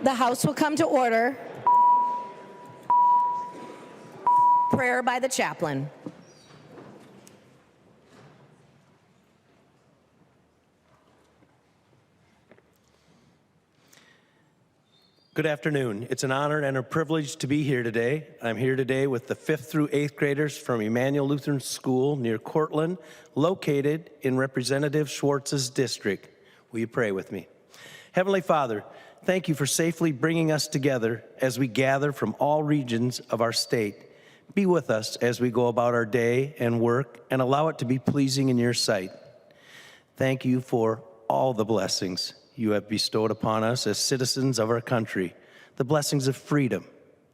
The House will come to order. Prayer by the chaplain. Good afternoon. It's an honor and a privilege to be here today. I'm here today with the 5th through 8th graders from Emmanuel Lutheran School near Cortland, located in Representative Schwartz's district. Will you pray with me? Heavenly Father, thank you for safely bringing us together as we gather from all regions of our state. Be with us as we go about our day and work, and allow it to be pleasing in your sight. Thank you for all the blessings you have bestowed upon us as citizens of our country, the blessings of freedom,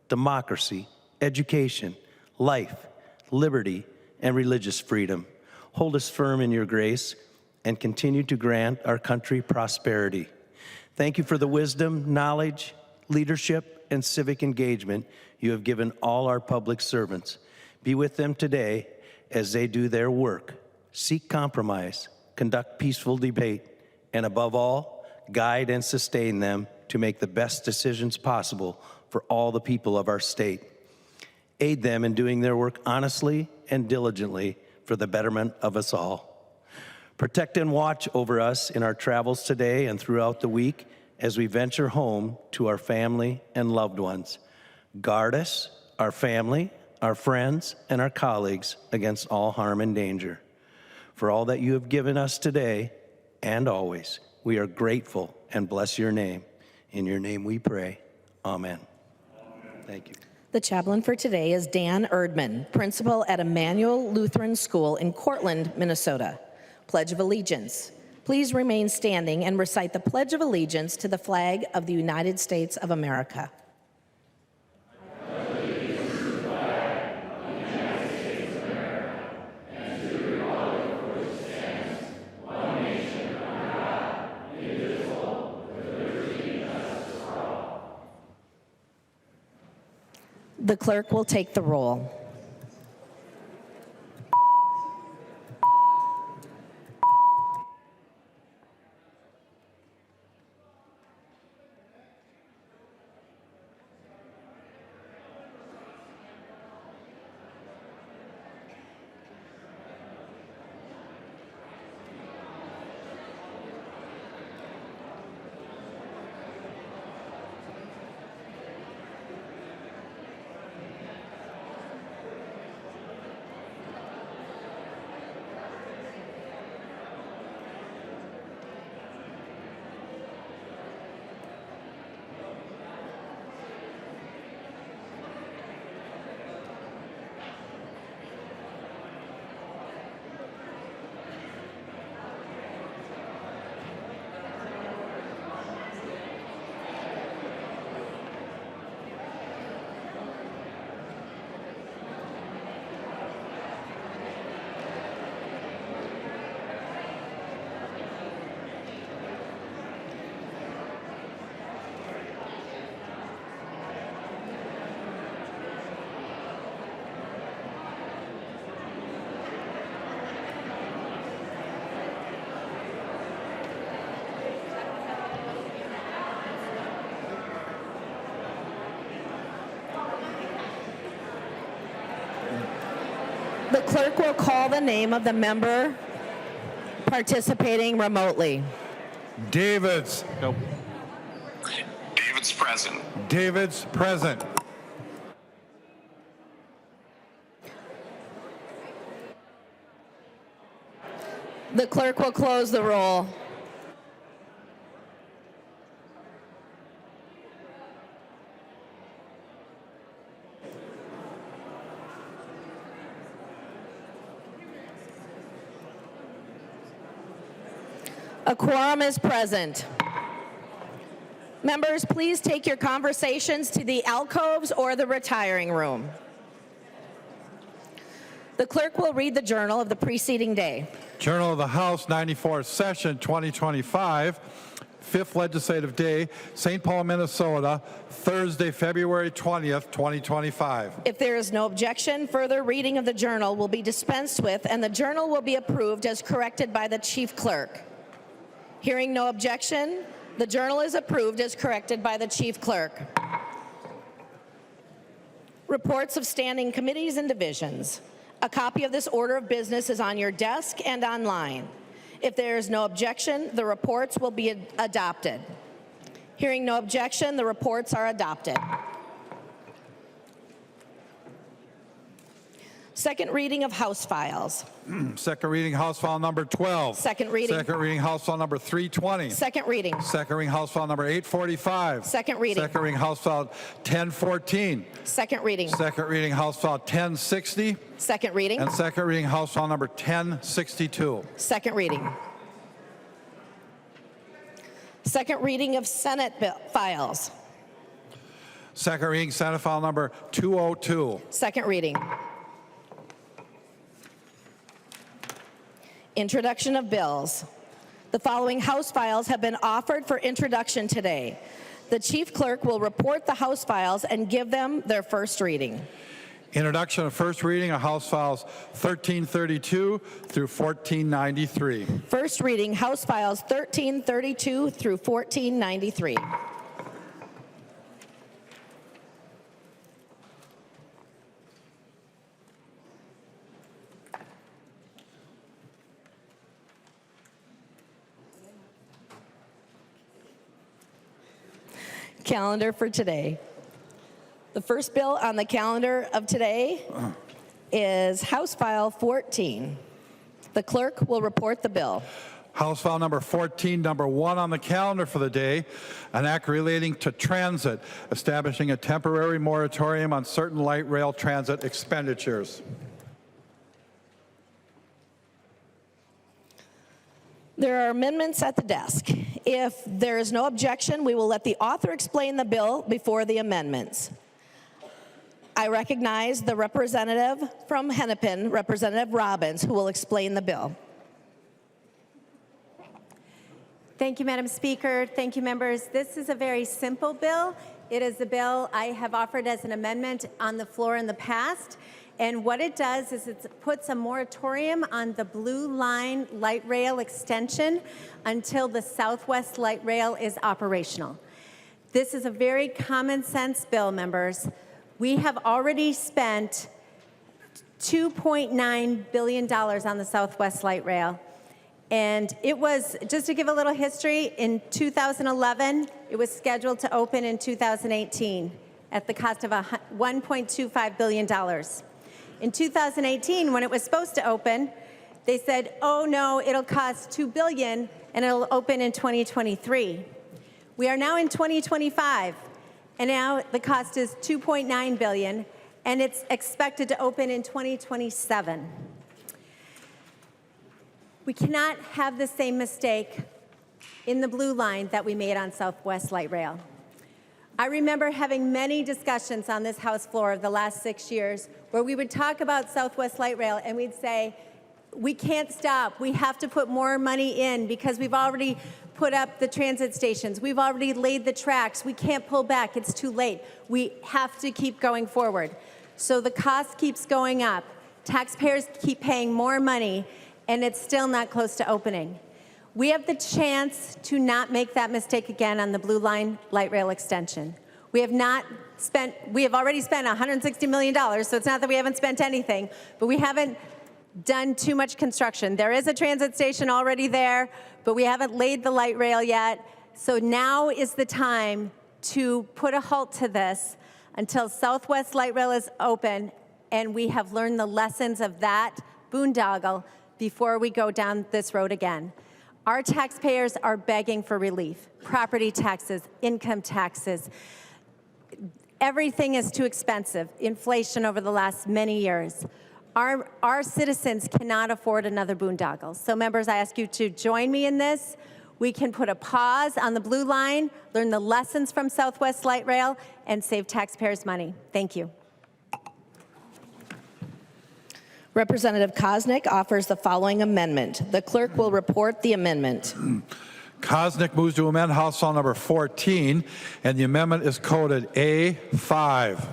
democracy, education, life, liberty, and religious freedom. Hold us firm in your grace and continue to grant our country prosperity. Thank you for the wisdom, knowledge, leadership, and civic engagement you have given all our public servants. Be with them today as they do their work, seek compromise, conduct peaceful debate, and above all, guide and sustain them to make the best decisions possible for all the people of our state. Aid them in doing their work honestly and diligently for the betterment of us all. Protect and watch over us in our travels today and throughout the week as we venture home to our family and loved ones. Guard us, our family, our friends, and our colleagues against all harm and danger. For all that you have given us today and always, we are grateful and bless your name. In your name we pray. Amen. Thank you. The chaplain for today is Dan Erdman, principal at Emmanuel Lutheran School in Cortland, Minnesota. Pledge of Allegiance. Please remain standing and recite the Pledge of Allegiance to the flag of the United States of America. The clerk will take the roll. The clerk will call the name of the member participating remotely. Davids. Nope. David's present. Davids present. The clerk will close the roll. A quorum is present. Members, please take your conversations to the alcoves or the retiring room. The clerk will read the journal of the preceding day. Journal of the House, 94th Session, 2025, 5th Legislative Day, St. Paul, Minnesota, Thursday, February 20th, 2025. If there is no objection, further reading of the journal will be dispensed with, and the journal will be approved as corrected by the chief clerk. Hearing no objection, The journal is approved as corrected by the chief clerk. Reports of standing committees and divisions. A copy of this order of business is on your desk and online. If there is no objection, the reports will be adopted. Hearing no objection, the reports are adopted. Second reading of House files. Second reading House File number 12. Second reading. Second reading House File number 320. Second reading. Second reading House File number 845. Second reading. Second reading House File 1014. Second reading. Second reading House File 1060. Second reading. And second reading House File number 1062. Second reading. Second reading of Senate files. Second reading Senate File number 202. Second reading. Introduction of bills. The following House files have been offered for introduction today. The chief clerk will report the House files and give them their first reading. Introduction of first reading of House Files 1332 through 1493. First reading House files 1332 through 1493. Calendar for today. The first bill on the calendar of today is House File 14. The clerk will report the bill. House File number 14, number 1 on the calendar for the day, an act relating to transit, establishing a temporary moratorium on certain light rail transit expenditures. There are amendments at the desk. If there is no objection, we will let the author explain the bill before the amendments. I recognize the representative from Hennepin, Representative Robbins, who will explain the bill. Thank you, Madam Speaker. Thank you, members. This is a very simple bill. It is a bill I have offered as an amendment on the floor in the past. And what it does is it puts a moratorium on the Blue Line light rail extension until the Southwest Light Rail is operational. This is a very common sense bill, members. We have already spent $2.9 billion on the Southwest Light Rail. And it was, just to give a little history, in 2011, it was scheduled to open in 2018 at the cost of $1.25 billion. In 2018, when it was supposed to open, they said, oh no, it'll cost $2 billion and it'll open in 2023. We are now in 2025, and now the cost is $2.9 billion, and it's expected to open in 2027. We cannot have the same mistake in the Blue Line that we made on Southwest Light Rail. I remember having many discussions on this House floor of the last 6 years where we would talk about Southwest Light Rail and we'd say, we can't stop. We have to put more money in because we've already put up the transit stations. We've already laid the tracks. We can't pull back. It's too late. We have to keep going forward. So the cost keeps going up. Taxpayers keep paying more money, and it's still not close to opening. We have the chance to not make that mistake again on the Blue Line light rail extension. We have already spent $160 million, so it's not that we haven't spent anything, but we haven't done too much construction. There is a transit station already there, but we haven't laid the light rail yet. So now is the time to put a halt to this until Southwest Light Rail is open and we have learned the lessons of that boondoggle before we go down this road again. Our taxpayers are begging for relief. Property taxes, income taxes, everything is too expensive. Inflation over the last many years. Our citizens cannot afford another boondoggle. So members, I ask you to join me in this. We can put a pause on the Blue Line, learn the lessons from Southwest Light Rail, and save taxpayers money. Thank you. Representative Koznick offers the following amendment. The clerk will report the amendment. Koznick moves to amend House File number 14, and the amendment is coded A5.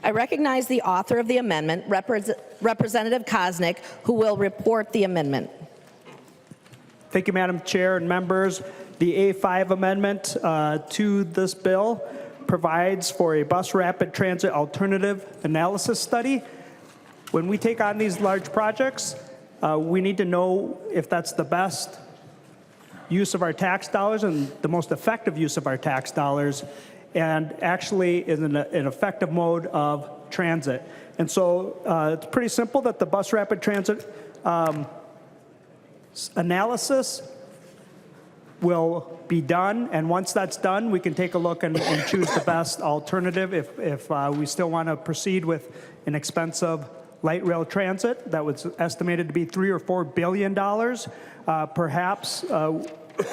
I recognize the author of the amendment, Representative Koznick, who will report the amendment. Thank you, Madam Chair and members. The A5 amendment to this bill provides for a bus rapid transit alternative analysis study. When we take on these large projects, we need to know if that's the best use of our tax dollars and the most effective use of our tax dollars, and actually is in an effective mode of transit. And so it's pretty simple that the bus rapid transit analysis will be done, and once that's done, we can take a look and choose the best alternative if we still want to proceed with an expensive light rail transit that was estimated to be $3 or $4 billion. Perhaps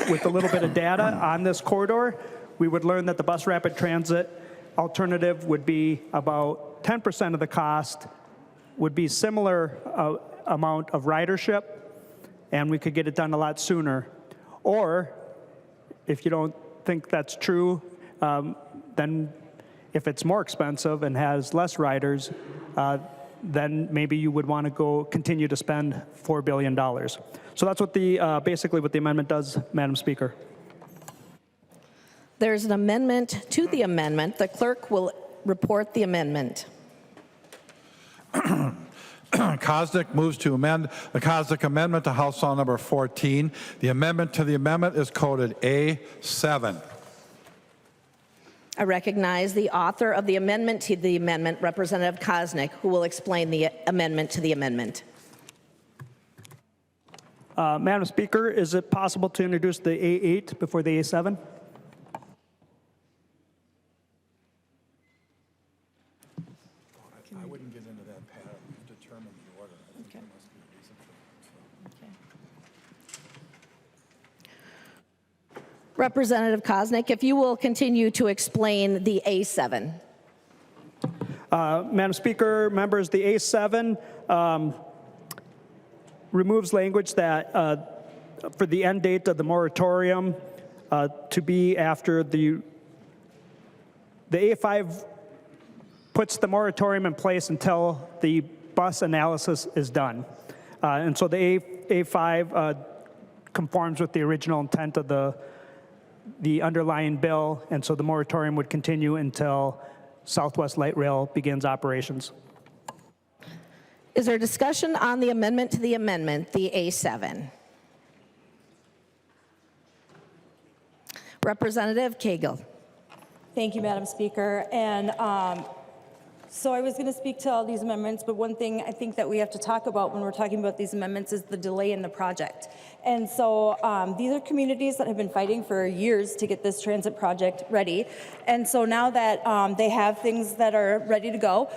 with a little bit of data on this corridor, we would learn that the bus rapid transit alternative would be about 10% of the cost, would be similar amount of ridership, and we could get it done a lot sooner. Or, if you don't think that's true, then if it's more expensive and has less riders, then maybe you would want to continue to spend $4 billion. So that's what basically what the amendment does, Madam Speaker. There's an amendment to the amendment. The clerk will report the amendment. Koznick moves to amend the Koznick Amendment to House Law Number 14. The amendment to the amendment is coded A7. I recognize the author of the amendment to the amendment, Representative Koznick, who will explain the amendment to the amendment. Madam Speaker, is it possible to introduce the A8 before the A7? I wouldn't get into that pattern. We've determined the order. I think there must be a reason for it. Representative Koznick, if you will continue to explain the A7. Madam Speaker, members, the A7 removes language that for the end date of the moratorium to be after the A5 puts the moratorium in place until the bus analysis is done. And so the A5 conforms with the original intent of the underlying bill, and so the moratorium would continue until Southwest Light Rail begins operations. Is there discussion on the amendment to the amendment, the A7? Representative Cagle. Thank you, Madam Speaker. And so I was going to speak to all these amendments, but one thing I think that we have to talk about when we're talking about these amendments is the delay in the project. And so these are communities that have been fighting for years to get this transit project ready. And so now that they have things that are ready to go,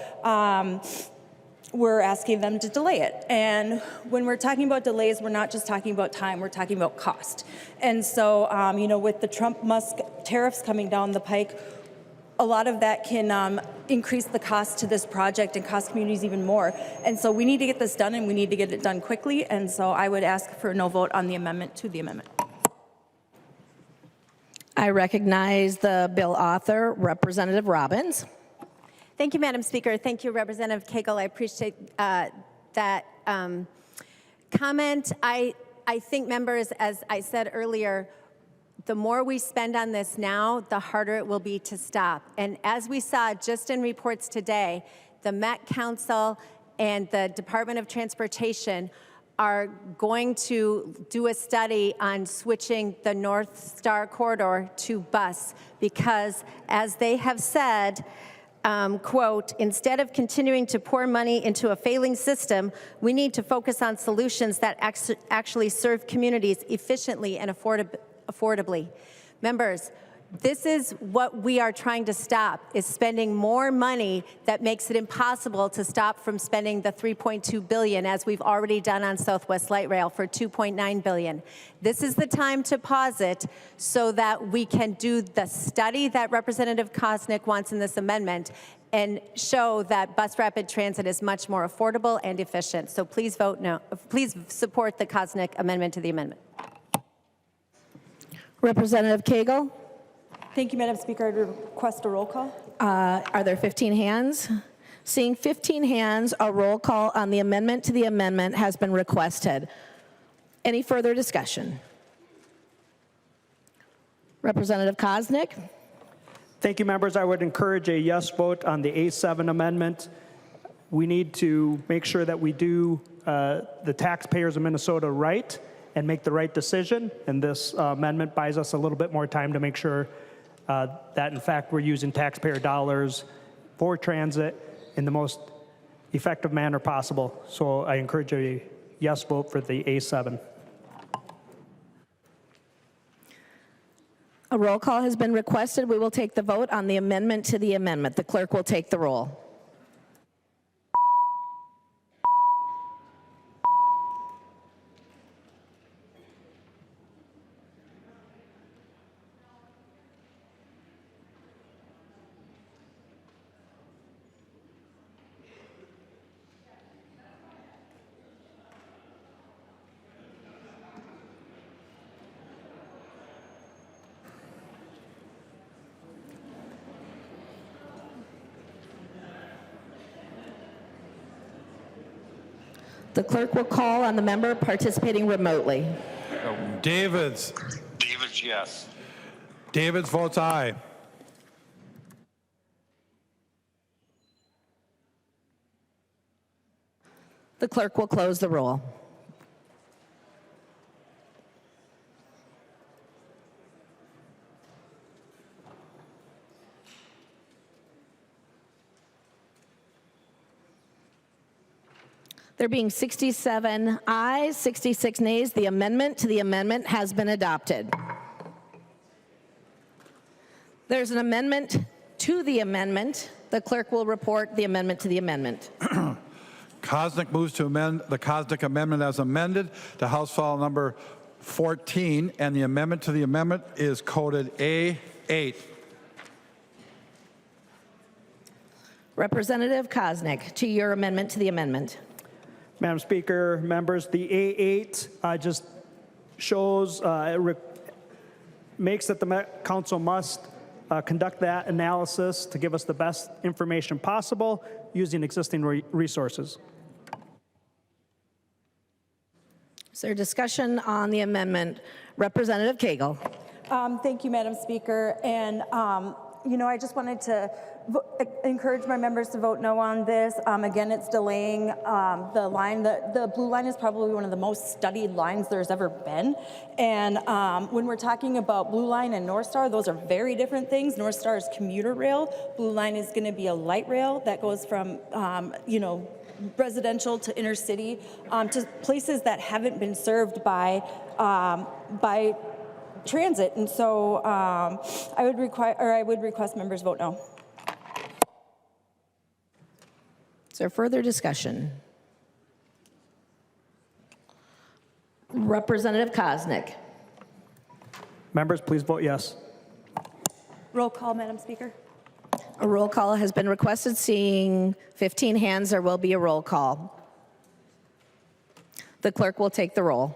we're asking them to delay it. And when we're talking about delays, we're not just talking about time, we're talking about cost. And so, you know, with the Trump-Musk tariffs coming down the pike, a lot of that can increase the cost to this project and cost communities even more. And so we need to get this done, and we need to get it done quickly. And so I would ask for a no vote on the amendment to the amendment. I recognize the bill author, Representative Robbins. Thank you, Madam Speaker. Thank you, Representative Cagle. I appreciate that comment. I think, members, as I said earlier, the more we spend on this now, the harder it will be to stop. And as we saw just in reports today, the Met Council and the Department of Transportation are going to do a study on switching the North Star corridor to bus because, as they have said, quote, instead of continuing to pour money into a failing system, we need to focus on solutions that actually serve communities efficiently and affordably. Members, this is what we are trying to stop, is spending more money that makes it impossible to stop from spending the $3.2 billion, as we've already done on Southwest Light Rail for $2.9 billion. This is the time to pause it so that we can do the study that Representative Koznick wants in this amendment and show that bus rapid transit is much more affordable and efficient. So please vote no. Please support the Koznick amendment to the amendment. Representative Cagle. Thank you, Madam Speaker. I'd request a roll call. Are there 15 hands? Seeing 15 hands, a roll call on the amendment to the amendment has been requested. Any further discussion? Representative Koznick. Thank you, members. I would encourage a yes vote on the A7 amendment. We need to make sure that we do the taxpayers of Minnesota right and make the right decision. And this amendment buys us a little bit more time to make sure that, in fact, we're using taxpayer dollars for transit in the most effective manner possible. So I encourage a yes vote for the A7. A roll call has been requested. We will take the vote on the amendment to the amendment. The clerk will take the roll. The clerk will call on the member participating remotely. Davids. Davids, yes. Davids votes aye. The clerk will close the roll. There being 67 ayes, 66 nays, the amendment to the amendment has been adopted. There's an amendment to the amendment. The clerk will report the amendment to the amendment. Koznick moves to amend the Koznick amendment as amended to House File number 14, and the amendment to the amendment is coded A8. Representative Koznick, to your amendment to the amendment. Madam Speaker, members, the A8 just shows, makes that the council must conduct that analysis to give us the best information possible using existing resources. Is there discussion on the amendment? Representative Cagle. Thank you, Madam Speaker. And, I just wanted to encourage my members to vote no on this. Again, it's delaying the line. The blue line is probably one of the most studied lines there's ever been. And when we're talking about Blue Line and North Star, those are very different things. North Star is commuter rail. Blue Line is going to be a light rail that goes from, residential to inner city to places that haven't been served by transit. And so I would request members vote no. Is there further discussion? Representative Koznick. Members, please vote yes. Roll call, Madam Speaker. A roll call has been requested. Seeing 15 hands, there will be a roll call. The clerk will take the roll.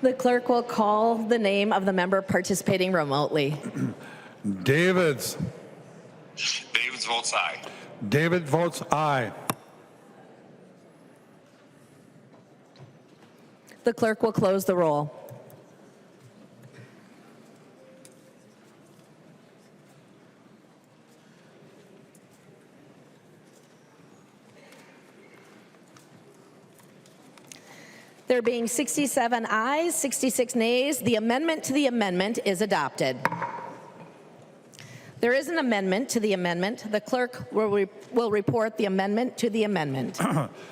The clerk will call the name of the member participating remotely. Davids. Davids votes aye. David votes aye. The clerk will close the roll. There being 67 ayes, 66 nays, the amendment to the amendment is adopted. There is an amendment to the amendment. The clerk will report the amendment to the amendment.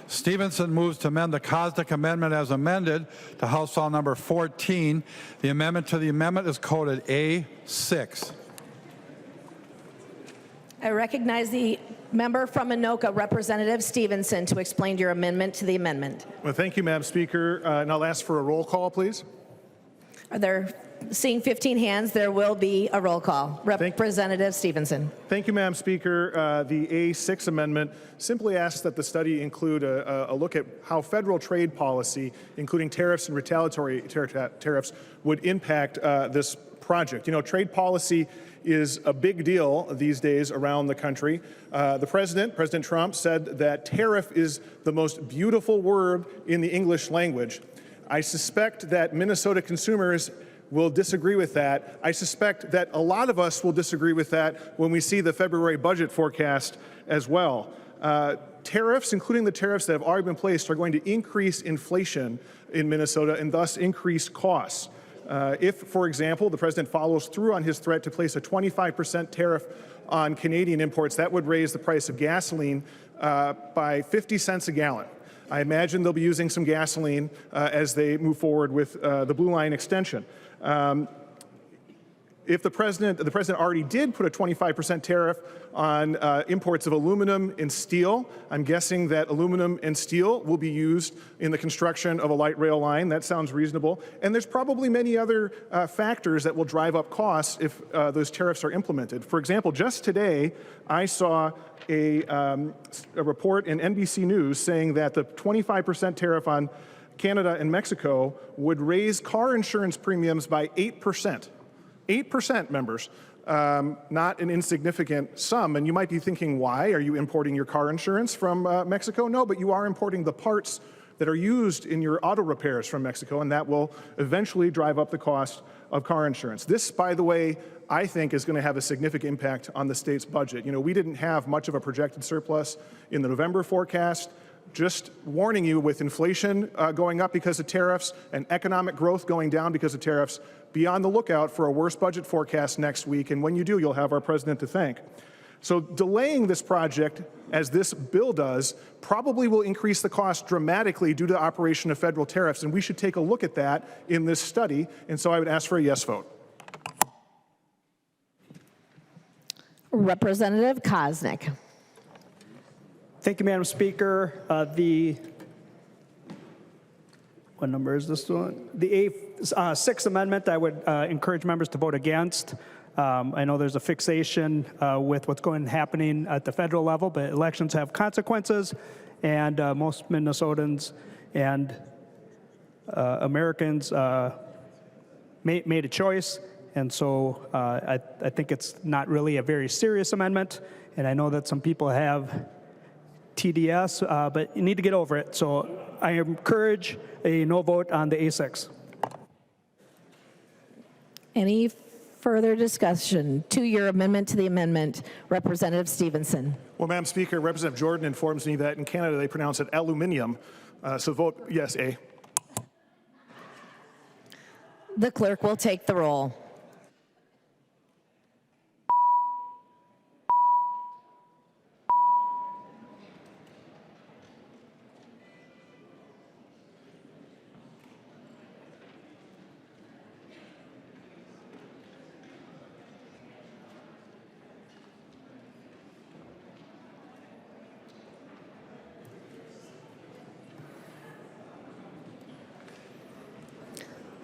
Stevenson moves to amend the Cosnick Amendment as amended to House File Number 14. The amendment to the amendment is coded A6. I recognize the member from Anoka, Representative Stevenson, to explain your amendment to the amendment. Well, thank you, Madam Speaker. And I'll ask for a roll call, please. Are there, seeing 15 hands, there will be a roll call. Representative Stevenson. Thank you, Madam Speaker. The A6 amendment simply asks that the study include a look at how federal trade policy, including tariffs and retaliatory tariffs, would impact this project. You know, trade policy is a big deal these days around the country. President Trump, said that tariff is the most beautiful word in the English language. I suspect that Minnesota consumers will disagree with that. I suspect that a lot of us will disagree with that when we see the February budget forecast as well. Tariffs, including the tariffs that have already been placed, are going to increase inflation in Minnesota and thus increase costs. If, for example, the president follows through on his threat to place a 25% tariff on Canadian imports, that would raise the price of gasoline by 50 cents a gallon. I imagine they'll be using some gasoline as they move forward with the Blue Line extension. If the president already did put a 25% tariff on imports of aluminum and steel, I'm guessing that aluminum and steel will be used in the construction of a light rail line. That sounds reasonable. And there's probably many other factors that will drive up costs if those tariffs are implemented. For example, just today, I saw a report in NBC News saying that the 25% tariff on Canada and Mexico would raise car insurance premiums by 8%. 8%, members, not an insignificant sum. And you might be thinking, why? Are you importing your car insurance from Mexico? No, but you are importing the parts that are used in your auto repairs from Mexico, and that will eventually drive up the cost of car insurance. This, by the way, I think is going to have a significant impact on the state's budget. You know, we didn't have much of a projected surplus in the November forecast. Just warning you, with inflation going up because of tariffs and economic growth going down because of tariffs, be on the lookout for a worse budget forecast next week, and when you do, you'll have our president to thank. So delaying this project, as this bill does, probably will increase the cost dramatically due to the operation of federal tariffs, and we should take a look at that in this study, and so I would ask for a yes vote. Representative Cosnick. Thank you, Madam Speaker. What number is this one? The Sixth Amendment, I would encourage members to vote against. I know there's a fixation with what's happening at the federal level, but elections have consequences, and most Minnesotans and Americans made a choice, and so I think it's not really a very serious amendment, and I know that some people have TDS, but you need to get over it. So I encourage a no vote on the A6. Any further discussion to your amendment to the amendment? Representative Stevenson. Well, Madam Speaker, Representative Jordan informs me that in Canada they pronounce it aluminium. So vote yes, A. The clerk will take the roll.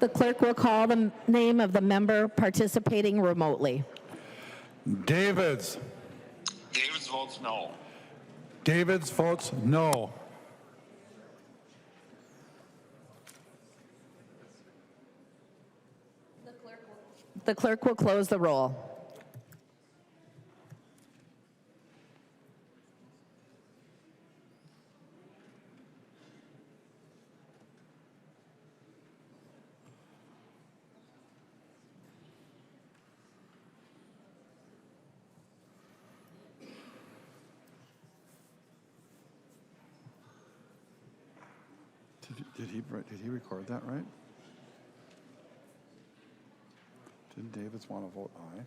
The clerk will call the name of the member participating remotely. Davids. Davids votes no. Davids votes no. The clerk will close the roll. Did he record that right? Didn't Davids want to vote aye?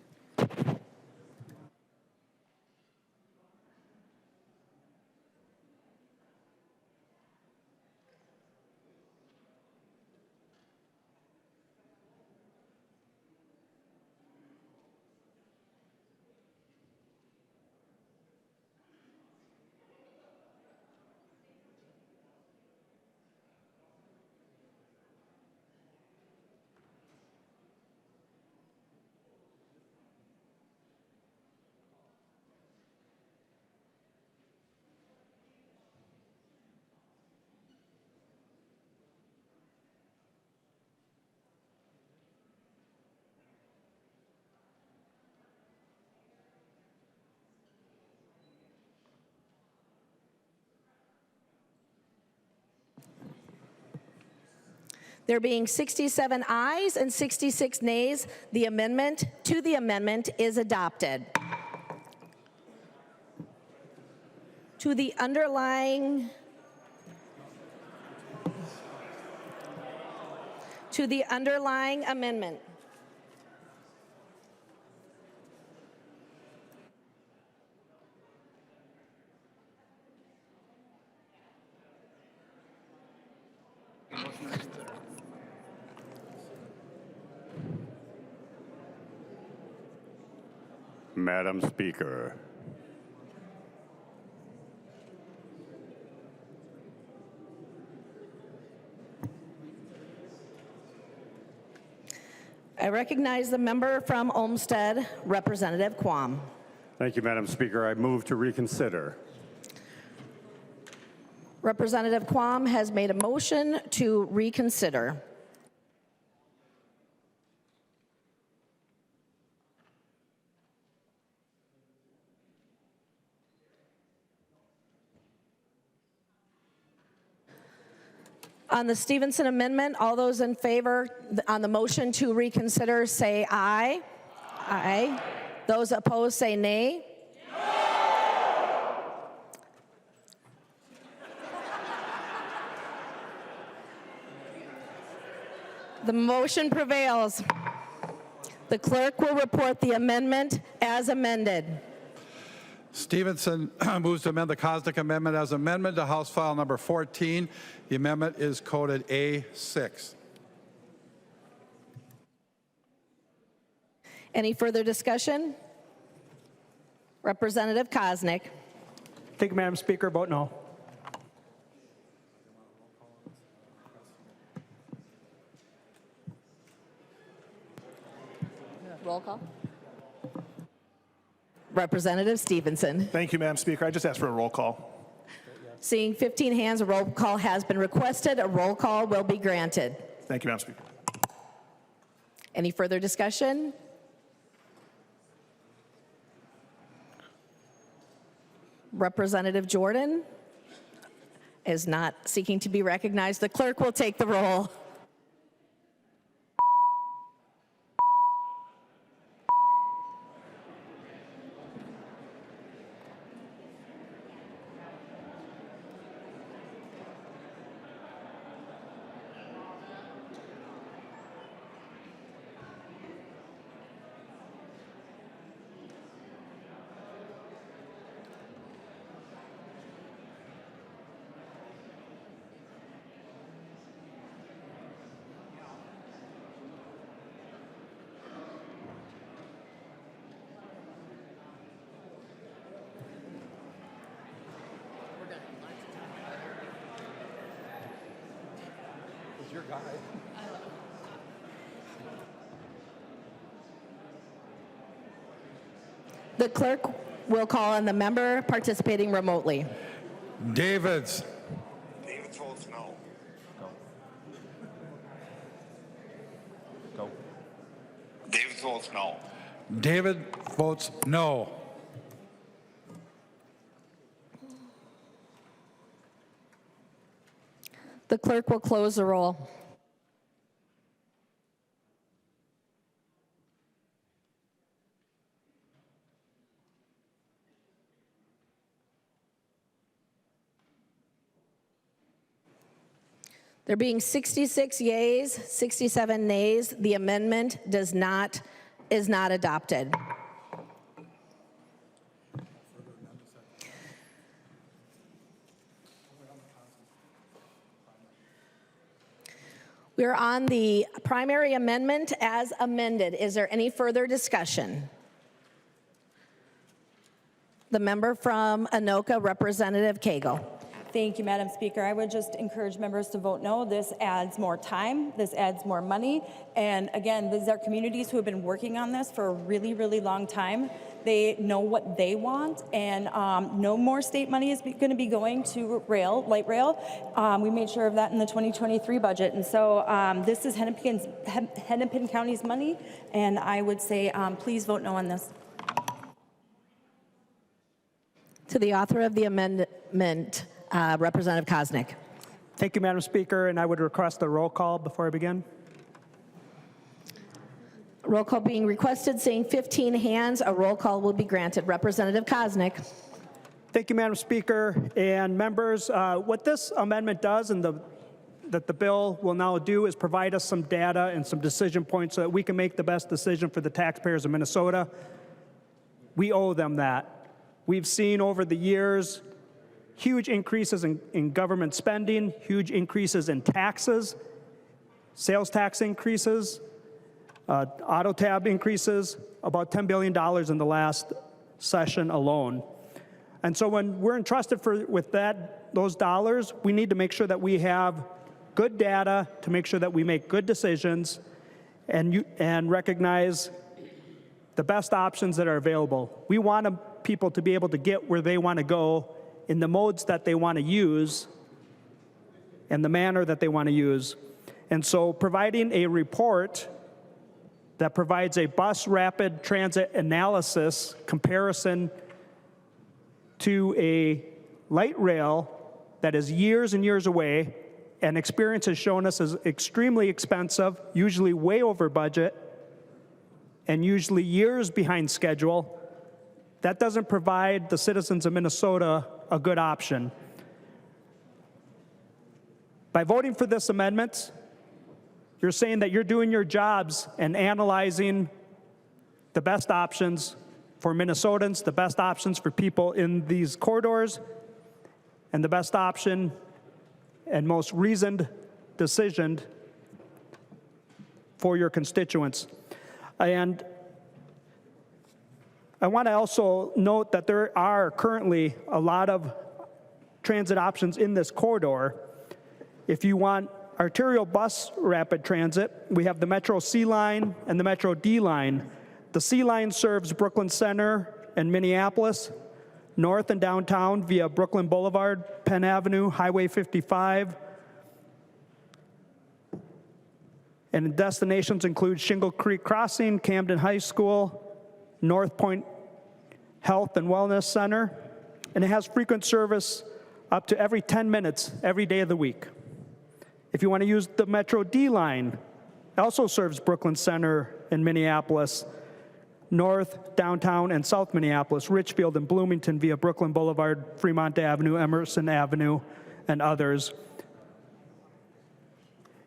There being 67 ayes and 66 nays, the amendment is adopted. To the underlying amendment. Madam Speaker. I recognize the member from Olmsted, Representative Quam. Thank you, Madam Speaker. I move to reconsider. Representative Quam has made a motion to reconsider. On the Stevenson amendment, all those in favor on the motion to reconsider say aye. Aye. Those opposed say nay. The motion prevails. The clerk will report the amendment as amended. Stevenson moves to amend the Kosnick Amendment as amendment to House File Number 14. The amendment is coded A6. Any further discussion? Representative Kosnick. Thank you, Madam Speaker. Vote no. Roll call. Representative Stevenson. Thank you, Madam Speaker. I just asked for a roll call. Seeing 15 hands, a roll call has been requested. A roll call will be granted. Thank you, Madam Speaker. Any further discussion? Representative Jordan is not seeking to be recognized. The clerk will take the roll. The clerk will call on the member participating remotely. Davids. David votes no. Go. David votes no. David votes no. The clerk will close the roll. There being 66 yeas, 67 nays, the amendment is not adopted. We're on the primary amendment as amended. Is there any further discussion? The member from Anoka, Representative Cagle. Thank you, Madam Speaker. I would just encourage members to vote no. This adds more time. This adds more money. And again, these are communities who have been working on this for a really, really long time. They know what they want, and no more state money is going to be going to light rail. We made sure of that in the 2023 budget. And so this is Hennepin County's money, and I would say please vote no on this. To the author of the amendment, Representative Kosnick. Thank you, Madam Speaker, and I would request a roll call before I begin. Roll call being requested, seeing 15 hands, a roll call will be granted. Representative Koznick. Thank you, Madam Speaker and members. What this amendment does and that the bill will now do is provide us some data and some decision points so that we can make the best decision for the taxpayers of Minnesota. We owe them that. We've seen over the years huge increases in government spending, huge increases in taxes, sales tax increases, auto tab increases, about $10 billion in the last session alone. And so when we're entrusted with those dollars, we need to make sure that we have good data to make sure that we make good decisions and recognize the best options that are available. We want people to be able to get where they want to go in the modes that they want to use and the manner that they want to use. And so providing a report that provides a bus rapid transit analysis comparison to a light rail that is years and years away, and experience has shown us is extremely expensive, usually way over budget, and usually years behind schedule, that doesn't provide the citizens of Minnesota a good option. By voting for this amendment, you're saying that you're doing your jobs and analyzing the best options for Minnesotans, the best options for people in these corridors, and the best option and most reasoned decision for your constituents. And I want to also note that there are currently a lot of transit options in this corridor. If you want arterial bus rapid transit, we have the Metro C line and the Metro D line. The C line serves Brooklyn Center and Minneapolis, north and downtown via Brooklyn Boulevard, Penn Avenue, Highway 55. And destinations include Shingle Creek Crossing, Camden High School, North Point Health and Wellness Center, and it has frequent service up to every 10 minutes every day of the week. If you want to use the Metro D line, it also serves Brooklyn Center and Minneapolis, North, Downtown, and South Minneapolis, Richfield, and Bloomington via Brooklyn Boulevard, Fremont Avenue, Emerson Avenue, and others.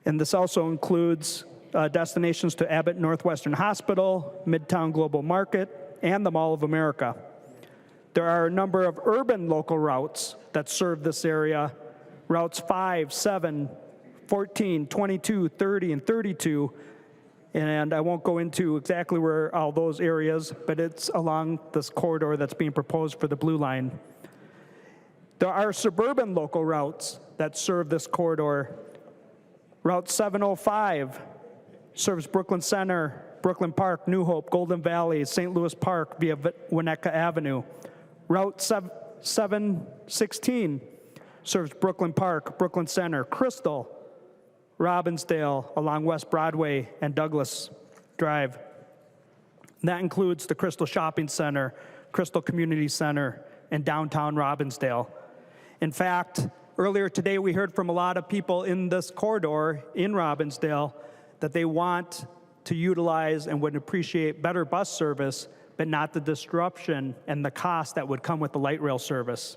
And this also includes destinations to Abbott Northwestern Hospital, Midtown Global Market, and the Mall of America. There are a number of urban local routes that serve this area, routes 5, 7, 14, 22, 30, and 32, and I won't go into exactly where all those areas, but it's along this corridor that's being proposed for the Blue Line. There are suburban local routes that serve this corridor. Route 705 serves Brooklyn Center, Brooklyn Park, New Hope, Golden Valley, St. Louis Park via Winnetka Avenue. Route 716 serves Brooklyn Park, Brooklyn Center, Crystal, Robbinsdale along West Broadway and Douglas Drive. And that includes the Crystal Shopping Center, Crystal Community Center, and downtown Robbinsdale. In fact, earlier today we heard from a lot of people in this corridor in Robbinsdale that they want to utilize and would appreciate better bus service, but not the disruption and the cost that would come with the light rail service.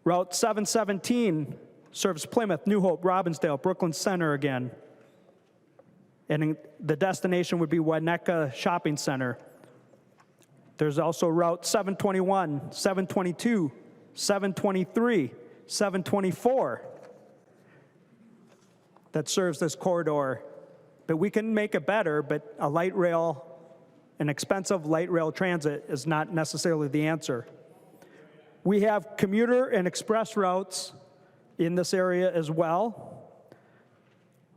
Route 717 serves Plymouth, New Hope, Robbinsdale, Brooklyn Center again. And the destination would be Winnetka Shopping Center. There's also Route 721, 722, 723, 724 that serves this corridor. But we can make it better, but a light rail, an expensive light rail transit is not necessarily the answer. We have commuter and express routes in this area as well.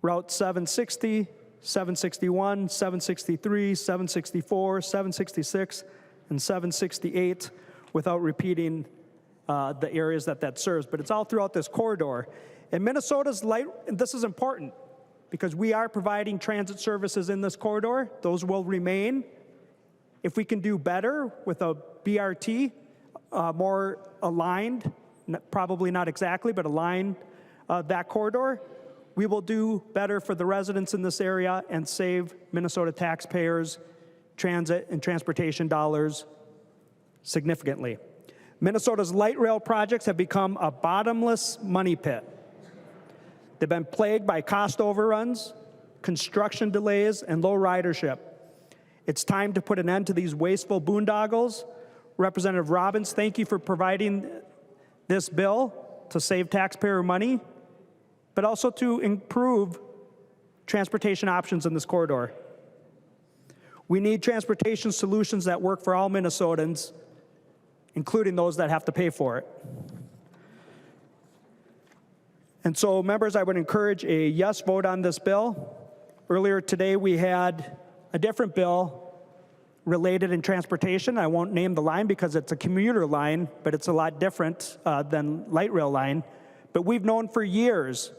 Route 760, 761, 763, 764, 766, and 768 without repeating the areas that serves, but it's all throughout this corridor. And Minnesota's light, and this is important because we are providing transit services in this corridor. Those will remain. If we can do better with a BRT, more aligned probably not exactly, but align that corridor, we will do better for the residents in this area and save Minnesota taxpayers transit and transportation dollars significantly. Minnesota's light rail projects have become a bottomless money pit. They've been plagued by cost overruns, construction delays, and low ridership. It's time to put an end to these wasteful boondoggles. Representative Robbins, thank you for providing this bill to save taxpayer money, but also to improve transportation options in this corridor. We need transportation solutions that work for all Minnesotans, including those that have to pay for it. And so, members, I would encourage a yes vote on this bill. Earlier today, we had a different bill related in transportation. I won't name the line because it's a commuter line, but it's a lot different than light rail line. But we've known for years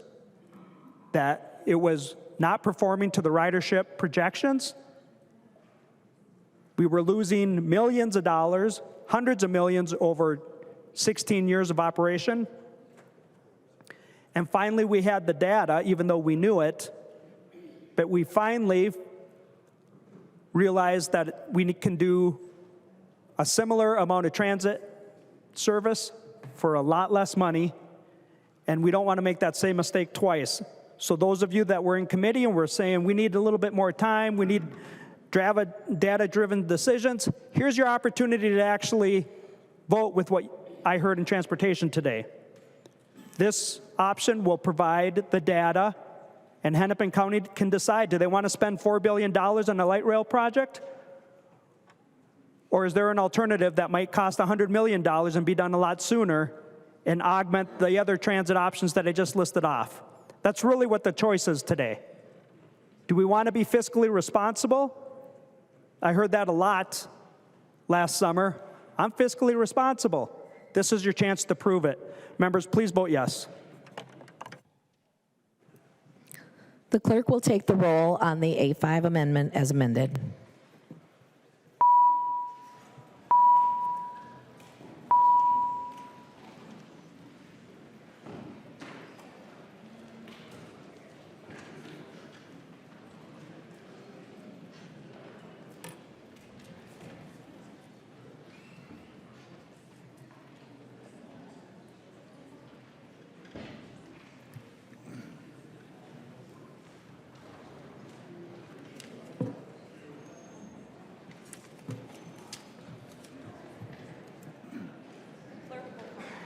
that it was not performing to the ridership projections. We were losing millions of dollars, hundreds of millions over 16 years of operation. And finally, we had the data, even though we knew it, but we finally realized that we can do a similar amount of transit service for a lot less money, and we don't want to make that same mistake twice. So those of you that were in committee and were saying we need a little bit more time, we need data-driven decisions, here's your opportunity to actually vote with what I heard in transportation today. This option will provide the data, and Hennepin County can decide, do they want to spend $4 billion on a light rail project? Or is there an alternative that might cost $100 million and be done a lot sooner and augment the other transit options that I just listed off? That's really what the choice is today. Do we want to be fiscally responsible? I heard that a lot last summer. I'm fiscally responsible. This is your chance to prove it. Members, please vote yes. The clerk will take the roll on the A5 amendment as amended.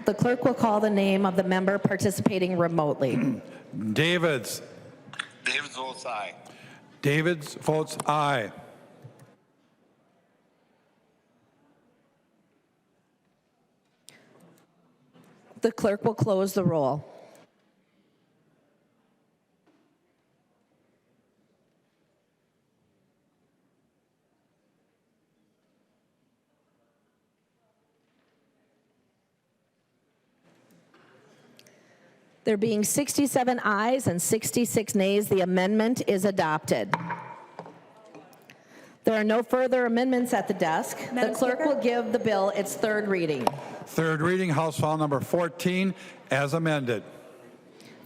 The clerk will call the name of the member participating remotely. Davids. David votes aye. Davids votes aye. The clerk will close the roll. There being 67 ayes and 66 nays, the amendment is adopted. There are no further amendments at the desk. The clerk will give the bill its third reading. Third reading, House File Number 14, as amended.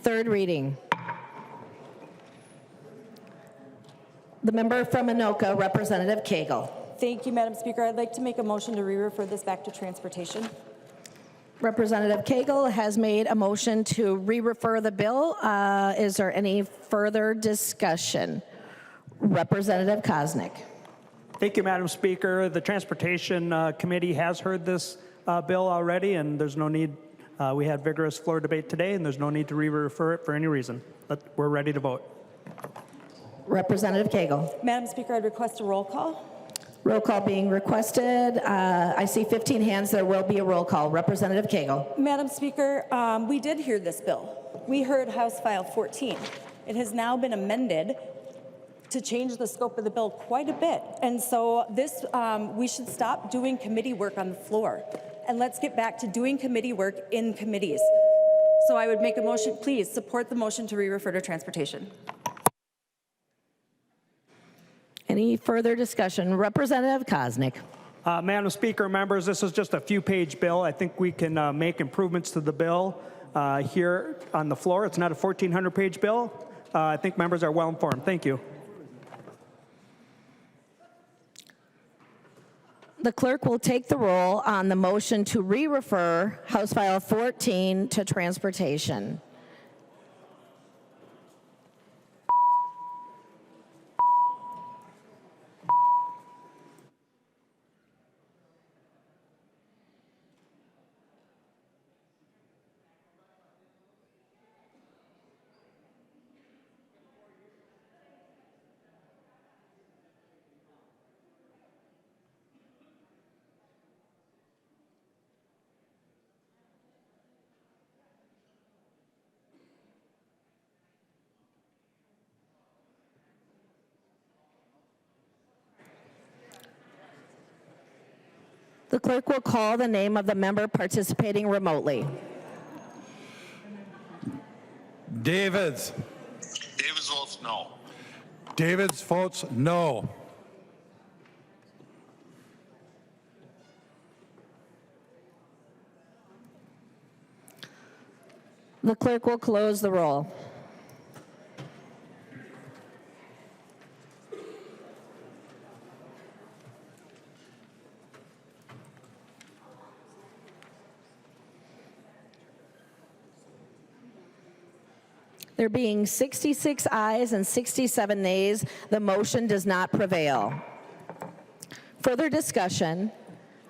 Third reading. The member from Anoka, Representative Cagle. Thank you, Madam Speaker. I'd like to make a motion to re-refer this back to transportation. Representative Cagle has made a motion to re-refer the bill. Is there any further discussion? Representative Koznick. Thank you, Madam Speaker. The Transportation Committee has heard this bill already, and there's no need. We had vigorous floor debate today, and there's no need to re-refer it for any reason. We're ready to vote. Representative Cagle. Madam Speaker, I'd request a roll call. Roll call being requested. I see 15 hands. There will be a roll call. Representative Cagle. Madam Speaker, we did hear this bill. We heard House File 14. It has now been amended to change the scope of the bill quite a bit. And so this, we should stop doing committee work on the floor. And let's get back to doing committee work in committees. So I would make a motion, please support the motion to re-refer to transportation. Any further discussion? Representative Koznick. Madam Speaker, members, this is just a few-page bill. I think we can make improvements to the bill here on the floor. It's not a 1,400-page bill. I think members are well informed. Thank you. The clerk will take the roll on the motion to re-refer House File 14 to Transportation. The clerk will call the name of the member participating remotely. Davids. Davis votes no. Davids votes no. The clerk will close the roll. There being 66 ayes and 67 nays, the motion does not prevail. Further discussion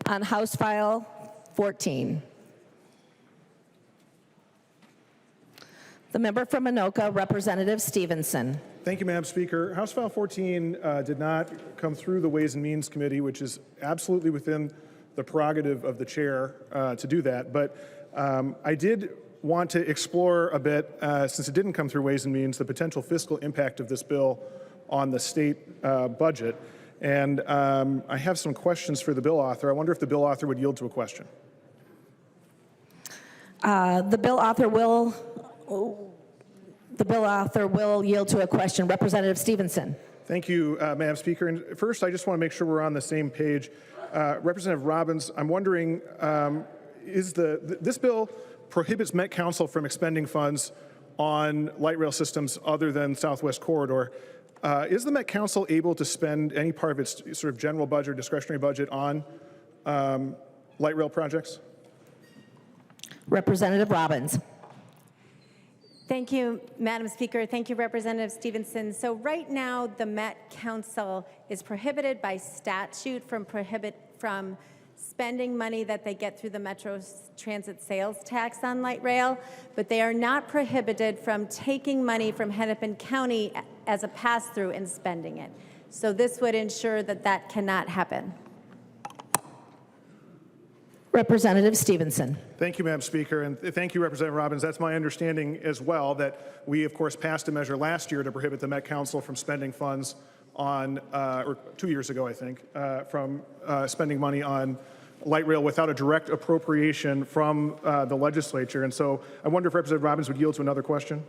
on House File 14. The member from Anoka, Representative Stevenson. Thank you, Madam Speaker. House File 14 did not come through the Ways and Means Committee, which is absolutely within the prerogative of the chair to do that. But I did want to explore a bit, since it didn't come through Ways and Means, the potential fiscal impact of this bill on the state budget. And I have some questions for the bill author. I wonder if the bill author would yield to a question. The bill author will yield to a question. Representative Stevenson. Thank you, Madam Speaker. And first, I just want to make sure we're on the same page. Representative Robbins, I'm wondering, this bill prohibits Met Council from expending funds on light rail systems other than Southwest Corridor. Is the Met Council able to spend any part of its sort of general budget, discretionary budget on light rail projects? Representative Robbins. Thank you, Madam Speaker. Thank you, Representative Stevenson. So right now, the Met Council is prohibited by statute from spending money that they get through the Metro Transit sales tax on light rail, but they are not prohibited from taking money from Hennepin County as a pass-through and spending it. So this would ensure that that cannot happen. Representative Stevenson. Thank you, Madam Speaker, and thank you, Representative Robbins. That's my understanding as well, that we, of course, passed a measure last year to prohibit the Met Council from spending funds on, or 2 years ago, I think, from spending money on light rail without a direct appropriation from the legislature. And so I wonder if Representative Robbins would yield to another question.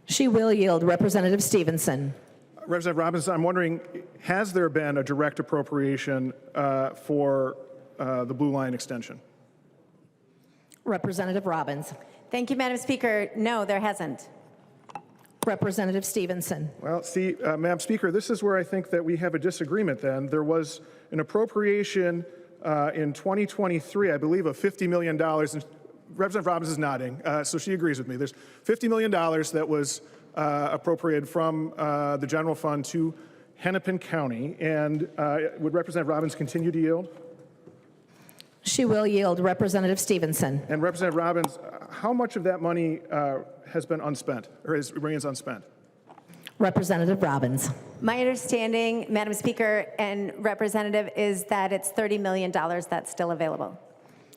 She will yield. Representative Stevenson. Representative Robbins, I'm wondering, has there been a direct appropriation for the Blue Line extension? Representative Robbins. Thank you, Madam Speaker. No, there hasn't. Representative Stevenson. Well, see, Madam Speaker, this is where I think that we have a disagreement then. There was an appropriation in 2023, I believe, of $50 million. And Representative Robbins is nodding, so she agrees with me. There's $50 million that was appropriated from the general fund to Hennepin County. And would Representative Robbins continue to yield? She will yield. Representative Stevenson. And Representative Robbins, how much of that money has been unspent, or remains unspent? Representative Robbins. My understanding, Madam Speaker and Representative, is that it's $30 million that's still available.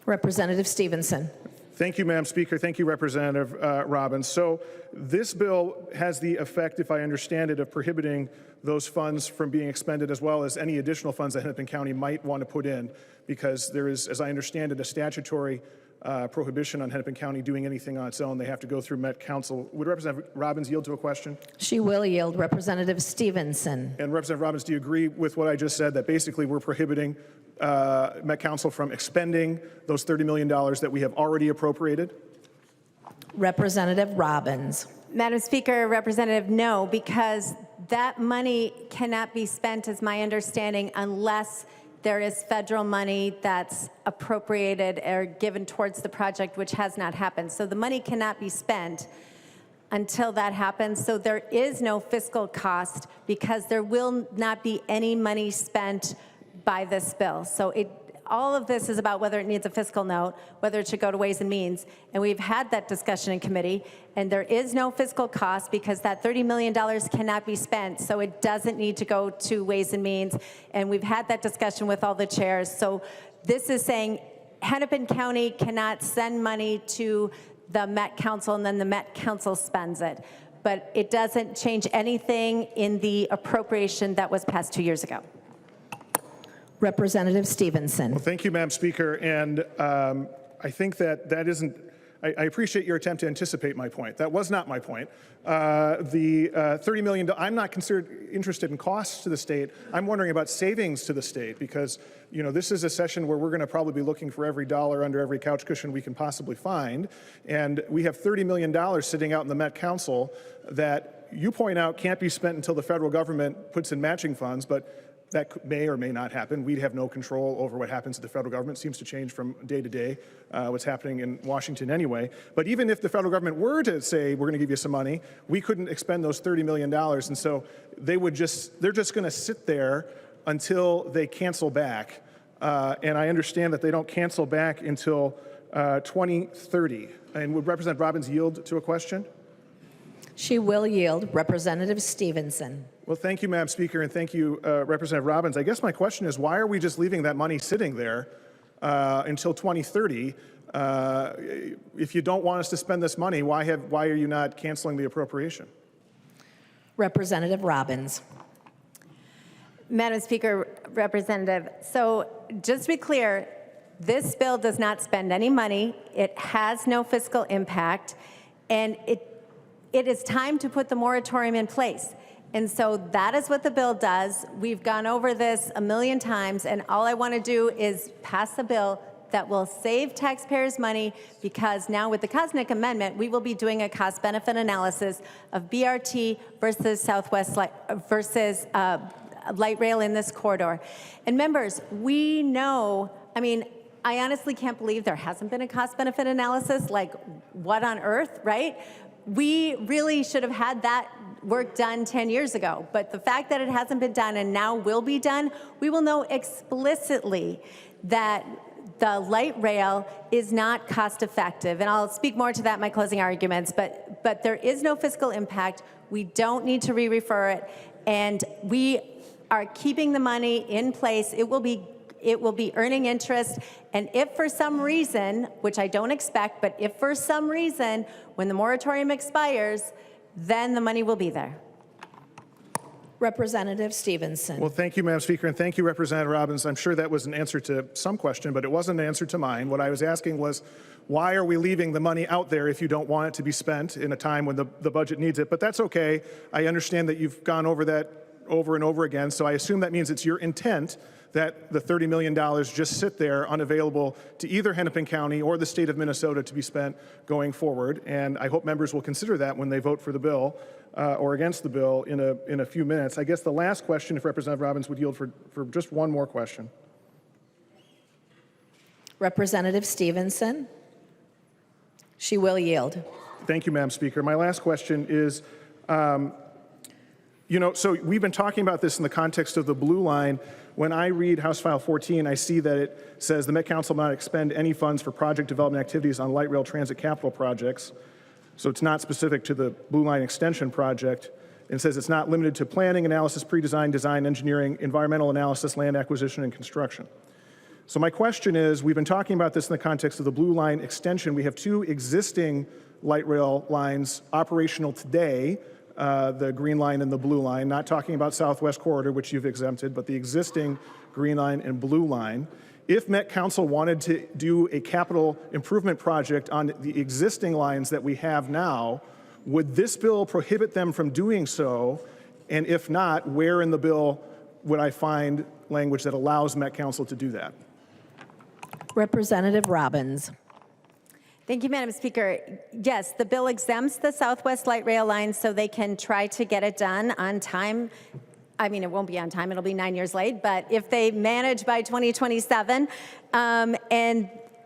Representative Stevenson. Thank you, Madam Speaker. Thank you, Representative Robbins. So this bill has the effect, if I understand it, of prohibiting those funds from being expended, as well as any additional funds that Hennepin County might want to put in, because there is, as I understand it, a statutory prohibition on Hennepin County doing anything on its own. They have to go through Met Council. Would Representative Robbins yield to a question? She will yield. Representative Stevenson. And Representative Robbins, do you agree with what I just said, that basically we're prohibiting Met Council from expending those $30 million that we have already appropriated? Representative Robbins. Madam Speaker, Representative, no, because that money cannot be spent, as my understanding, unless there is federal money that's appropriated or given towards the project, which has not happened. So the money cannot be spent until that happens. So there is no fiscal cost because there will not be any money spent by this bill. So all of this is about whether it needs a fiscal note, whether it should go to Ways and Means. And we've had that discussion in committee, and there is no fiscal cost because that $30 million cannot be spent, so it doesn't need to go to Ways and Means. And we've had that discussion with all the chairs. So this is saying Hennepin County cannot send money to the Met Council and then the Met Council spends it. But it doesn't change anything in the appropriation that was passed 2 years ago. Representative Stevenson. Well, thank you, Madam Speaker. And I think that isn't, I appreciate your attempt to anticipate my point. That was not my point. The $30 million, I'm not interested in costs to the state. I'm wondering about savings to the state because, you know, this is a session where we're going to probably be looking for every dollar under every couch cushion we can possibly find. And we have $30 million sitting out in the Met Council that you point out can't be spent until the federal government puts in matching funds, but that may or may not happen. We have no control over what happens to the federal government. It seems to change from day to day, what's happening in Washington anyway. But even if the federal government were to say, we're gonna give you some money, we couldn't expend those $30 million. And so they're just gonna sit there until they cancel back. And I understand that they don't cancel back until 2030. And would Representative Robbins yield to a question? She will yield. Representative Stevenson. Well, thank you, Madam Speaker, and thank you, Representative Robbins. I guess my question is, why are we just leaving that money sitting there until 2030? If you don't want us to spend this money, why are you not canceling the appropriation? Representative Robbins. Madam Speaker, Representative, so just to be clear, this bill does not spend any money. It has no fiscal impact, and it is time to put the moratorium in place. And so that is what the bill does. We've gone over this a million times, and all I want to do is pass a bill that will save taxpayers money, because now with the Kosnick Amendment, we will be doing a cost-benefit analysis of BRT versus Southwest versus light rail in this corridor. And members, we know, I mean, I honestly can't believe there hasn't been a cost-benefit analysis. Like, what on earth, right? We really should have had that work done 10 years ago. But the fact that it hasn't been done and now will be done, we will know explicitly that the light rail is not cost effective. And I'll speak more to that in my closing arguments, but there is no fiscal impact. We don't need to re-refer it. And we are keeping the money in place. It will be earning interest. And if for some reason, which I don't expect, but if for some reason, when the moratorium expires, then the money will be there. Representative Stevenson. Well, thank you, Madam Speaker, and thank you, Representative Robbins. I'm sure that was an answer to some question, but it wasn't an answer to mine. What I was asking was, why are we leaving the money out there if you don't want it to be spent in a time when the budget needs it? But that's okay. I understand that you've gone over that over and over again, so I assume that means it's your intent that the $30 million just sit there unavailable to either Hennepin County or the state of Minnesota to be spent going forward. And I hope members will consider that when they vote for the bill or against the bill in a few minutes. I guess the last question, if Representative Robbins would yield for just one more question. Representative Stevenson. She will yield. Thank you, Madam Speaker. My last question is, so we've been talking about this in the context of the blue line. When I read House File 14, I see that it says the Met Council will not expend any funds for project development activities on light rail transit capital projects. So it's not specific to the Blue Line Extension project. It says it's not limited to planning, analysis, pre-design, design, engineering, environmental analysis, land acquisition, and construction. So my question is, we've been talking about this in the context of the Blue Line Extension. We have two existing light rail lines operational today, the Green Line and the Blue Line, not talking about Southwest Corridor, which you've exempted, but the existing Green Line and Blue Line. If Met Council wanted to do a capital improvement project on the existing lines that we have now, would this bill prohibit them from doing so? And if not, where in the bill would I find language that allows Met Council to do that? Representative Robbins. Thank you, Madam Speaker. Yes, the bill exempts the Southwest Light Rail line so they can try to get it done on time. I mean, it won't be on time, it'll be 9 years late, but if they manage by 2027, and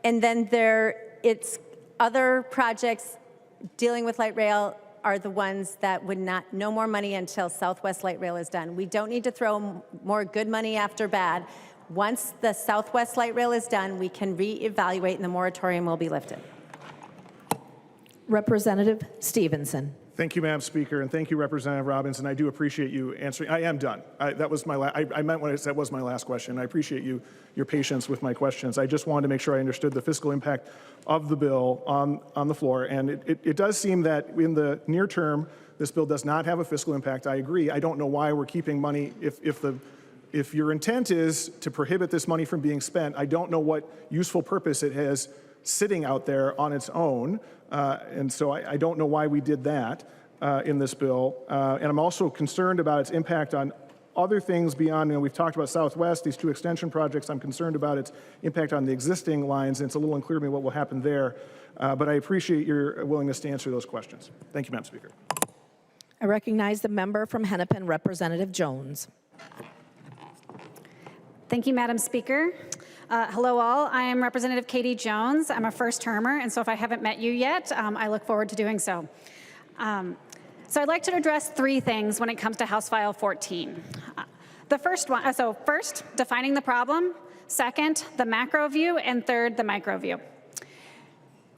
then it's other projects dealing with light rail are the ones that would no more money until Southwest Light Rail is done. We don't need to throw more good money after bad. Once the Southwest Light Rail is done, we can reevaluate and the moratorium will be lifted. Representative Stevenson. Thank you, Madam Speaker, and thank you, Representative Robbins, and I do appreciate you answering. I am done. That was my I meant when I said that was my last question. I appreciate your patience with my questions. I just wanted to make sure I understood the fiscal impact of the bill on the floor, and it does seem that in the near term, this bill does not have a fiscal impact. I agree. I don't know why we're keeping money if your intent is to prohibit this money from being spent. I don't know what useful purpose it has sitting out there on its own. And so I don't know why we did that in this bill. And I'm also concerned about its impact on other things beyond, we've talked about Southwest, these 2 extension projects. I'm concerned about its impact on the existing lines, and it's a little unclear to me what will happen there. But I appreciate your willingness to answer those questions. Thank you, Madam Speaker. I recognize the member from Hennepin, Representative Jones. Thank you, Madam Speaker. Hello all, I am Representative Katie Jones. I'm a first termer, and so if I haven't met you yet, I look forward to doing so. So I'd like to address 3 things when it comes to House File 14. The first one, first, defining the problem. Second, the macro view, and third, the micro view.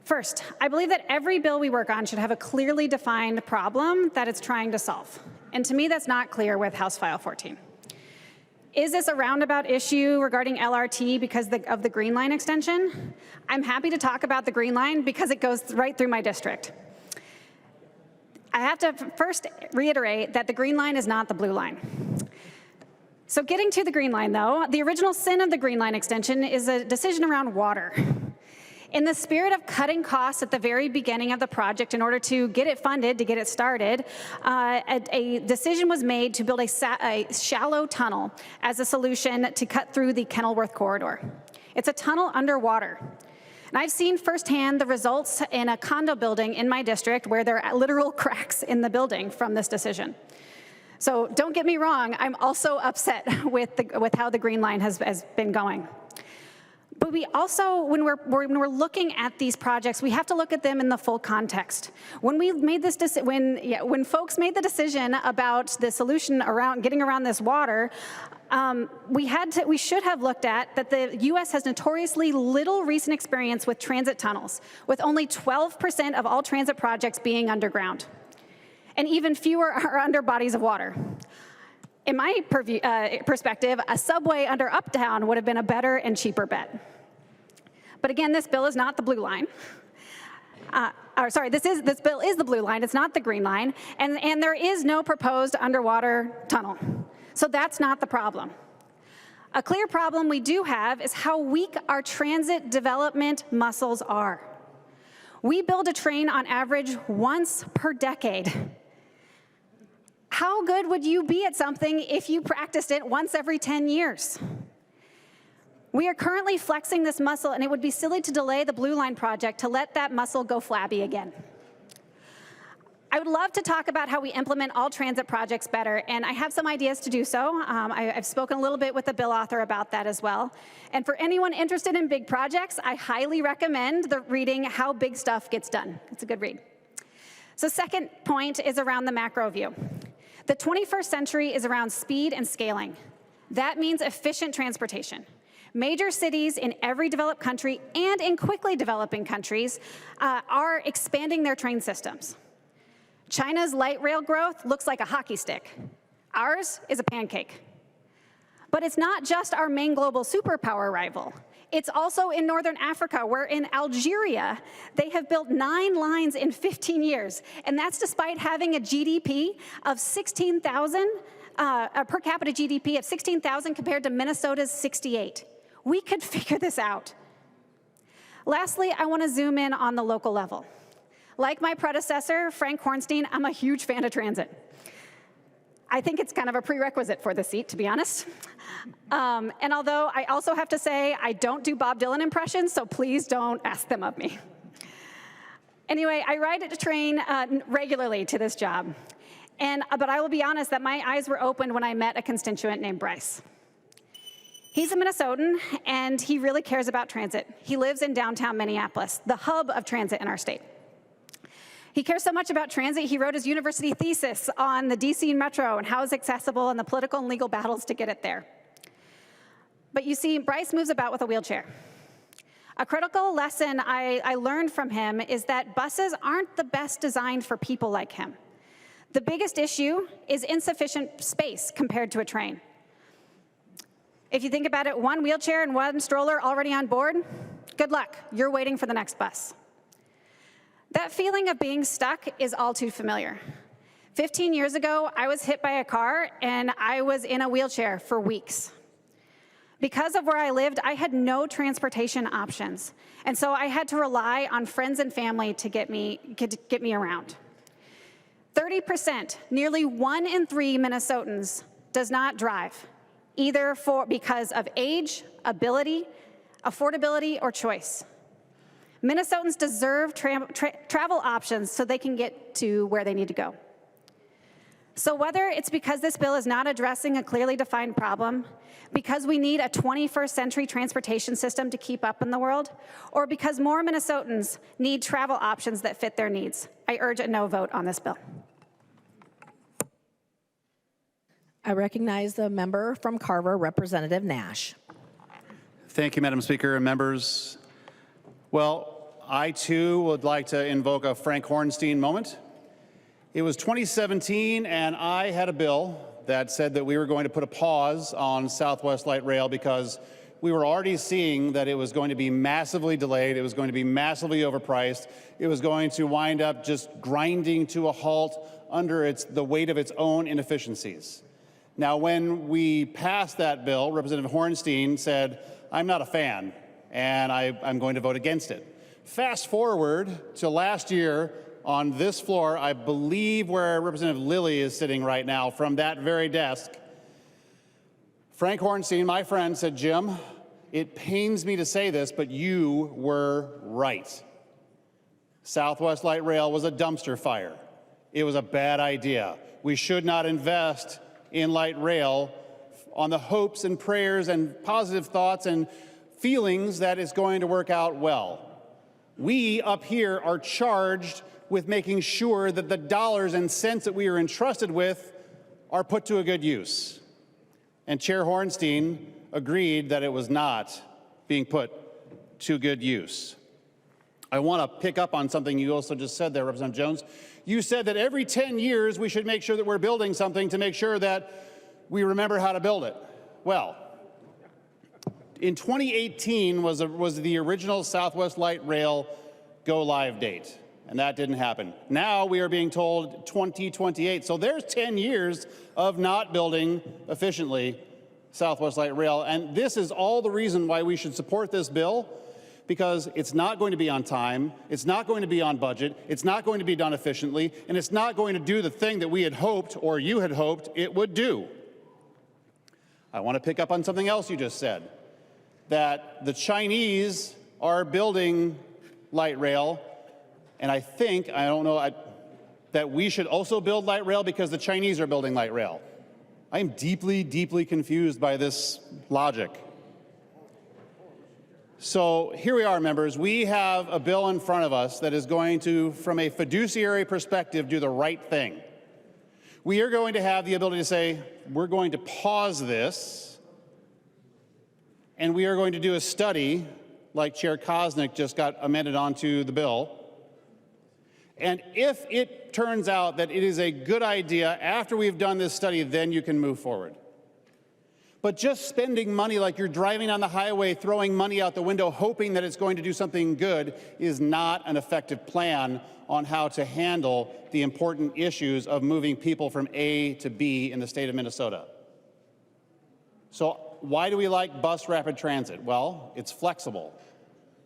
First, I believe that every bill we work on should have a clearly defined problem that it's trying to solve. And to me, that's not clear with House File 14. Is this a roundabout issue regarding LRT because of the Green Line extension? I'm happy to talk about the Green Line because it goes right through my district. I have to first reiterate that the Green Line is not the Blue Line. So getting to the Green Line, though, the original sin of the Green Line extension is a decision around water. In the spirit of cutting costs at the very beginning of the project in order to get it funded, to get it started, a decision was made to build a shallow tunnel as a solution to cut through the Kenilworth corridor. It's a tunnel underwater. And I've seen firsthand the results in a condo building in my district where there are literal cracks in the building from this decision. So don't get me wrong, I'm also upset with how the Green Line has been going. But we also, when we're looking at these projects, we have to look at them in the full context. When we made this when folks made the decision about the solution around getting around this water, we should have looked at that the U.S. has notoriously little recent experience with transit tunnels, with only 12% of all transit projects being underground, and even fewer are under bodies of water. In my perspective, a subway under Uptown would have been a better and cheaper bet. But again, this bill is not the Blue Line. This bill is the Blue Line, it's not the Green Line, and there is no proposed underwater tunnel. So that's not the problem. A clear problem we do have is how weak our transit development muscles are. We build a train on average once per decade. How good would you be at something if you practiced it once every 10 years? We are currently flexing this muscle, and it would be silly to delay the Blue Line project to let that muscle go flabby again. I would love to talk about how we implement all transit projects better, and I have some ideas to do so. I've spoken a little bit with the bill author about that as well. And for anyone interested in big projects, I highly recommend reading How Big Stuff Gets Done. It's a good read. So second point is around the macro view. The 21st century is around speed and scaling. That means efficient transportation. Major cities in every developed country and in quickly developing countries are expanding their train systems. China's light rail growth looks like a hockey stick. Ours is a pancake. But it's not just our main global superpower rival. It's also in Northern Africa, where in Algeria, they have built 9 lines in 15 years. And that's despite having a GDP of 16,000, per capita GDP of 16,000 compared to Minnesota's 68. We could figure this out. Lastly, I want to zoom in on the local level. Like my predecessor, Frank Hornstein, I'm a huge fan of transit. I think it's kind of a prerequisite for the seat, to be honest. And although I also have to say I don't do Bob Dylan impressions, so please don't ask them of me. Anyway, I ride a train regularly to this job. But I will be honest that my eyes were opened when I met a constituent named Bryce. He's a Minnesotan, and he really cares about transit. He lives in downtown Minneapolis, the hub of transit in our state. He cares so much about transit, he wrote his university thesis on the DC Metro and how it's accessible and the political and legal battles to get it there. But you see, Bryce moves about with a wheelchair. A critical lesson I learned from him is that buses aren't the best designed for people like him. The biggest issue is insufficient space compared to a train. If you think about it, one wheelchair and one stroller already on board, good luck, you're waiting for the next bus. That feeling of being stuck is all too familiar. 15 years ago, I was hit by a car and I was in a wheelchair for weeks. Because of where I lived, I had no transportation options. And so I had to rely on friends and family to get me around. 30%, nearly 1 in 3 Minnesotans does not drive, either because of age, ability, affordability, or choice. Minnesotans deserve travel options so they can get to where they need to go. So whether it's because this bill is not addressing a clearly defined problem, because we need a 21st century transportation system to keep up in the world, or because more Minnesotans need travel options that fit their needs, I urge a no vote on this bill. I recognize the member from Carver, Representative Nash. Thank you, Madam Speaker and members. Well, I too would like to invoke a Frank Hornstein moment. It was 2017 and I had a bill that said that we were going to put a pause on Southwest Light Rail because we were already seeing that it was going to be massively delayed, it was going to be massively overpriced, it was going to wind up just grinding to a halt under the weight of its own inefficiencies. Now, when we passed that bill, Representative Hornstein said, I'm not a fan, and I'm going to vote against it. Fast forward to last year on this floor, I believe where Representative Lilly is sitting right now, from that very desk, Frank Hornstein, my friend, said, Jim, it pains me to say this, but you were right. Southwest Light Rail was a dumpster fire. It was a bad idea. We should not invest in light rail on the hopes and prayers and positive thoughts and feelings that it's going to work out well. We up here are charged with making sure that the dollars and cents that we are entrusted with are put to a good use. And Chair Hornstein agreed that it was not being put to good use. I want to pick up on something you also just said there, Representative Jones. You said that every 10 years we should make sure that we're building something to make sure that we remember how to build it. Well, in 2018 was the original Southwest Light Rail go-live date, and that didn't happen. Now we are being told 2028. So there's 10 years of not building efficiently Southwest Light Rail, and this is all the reason why we should support this bill, because it's not going to be on time, it's not going to be on budget, it's not going to be done efficiently, and it's not going to do the thing that we had hoped, or you had hoped, it would do. I want to pick up on something else you just said, that the Chinese are building light rail, and I don't know, that we should also build light rail because the Chinese are building light rail. I am deeply, deeply confused by this logic. So here we are, members. We have a bill in front of us that is going to, from a fiduciary perspective, do the right thing. We are going to have the ability to say, we're going to pause this, and we are going to do a study, like Chair Kosnick just got amended onto the bill. And if it turns out that it is a good idea, after we've done this study, then you can move forward. But just spending money like you're driving on the highway, throwing money out the window, hoping that it's going to do something good, is not an effective plan on how to handle the important issues of moving people from A to B in the state of Minnesota. So why do we like bus rapid transit? Well, it's flexible.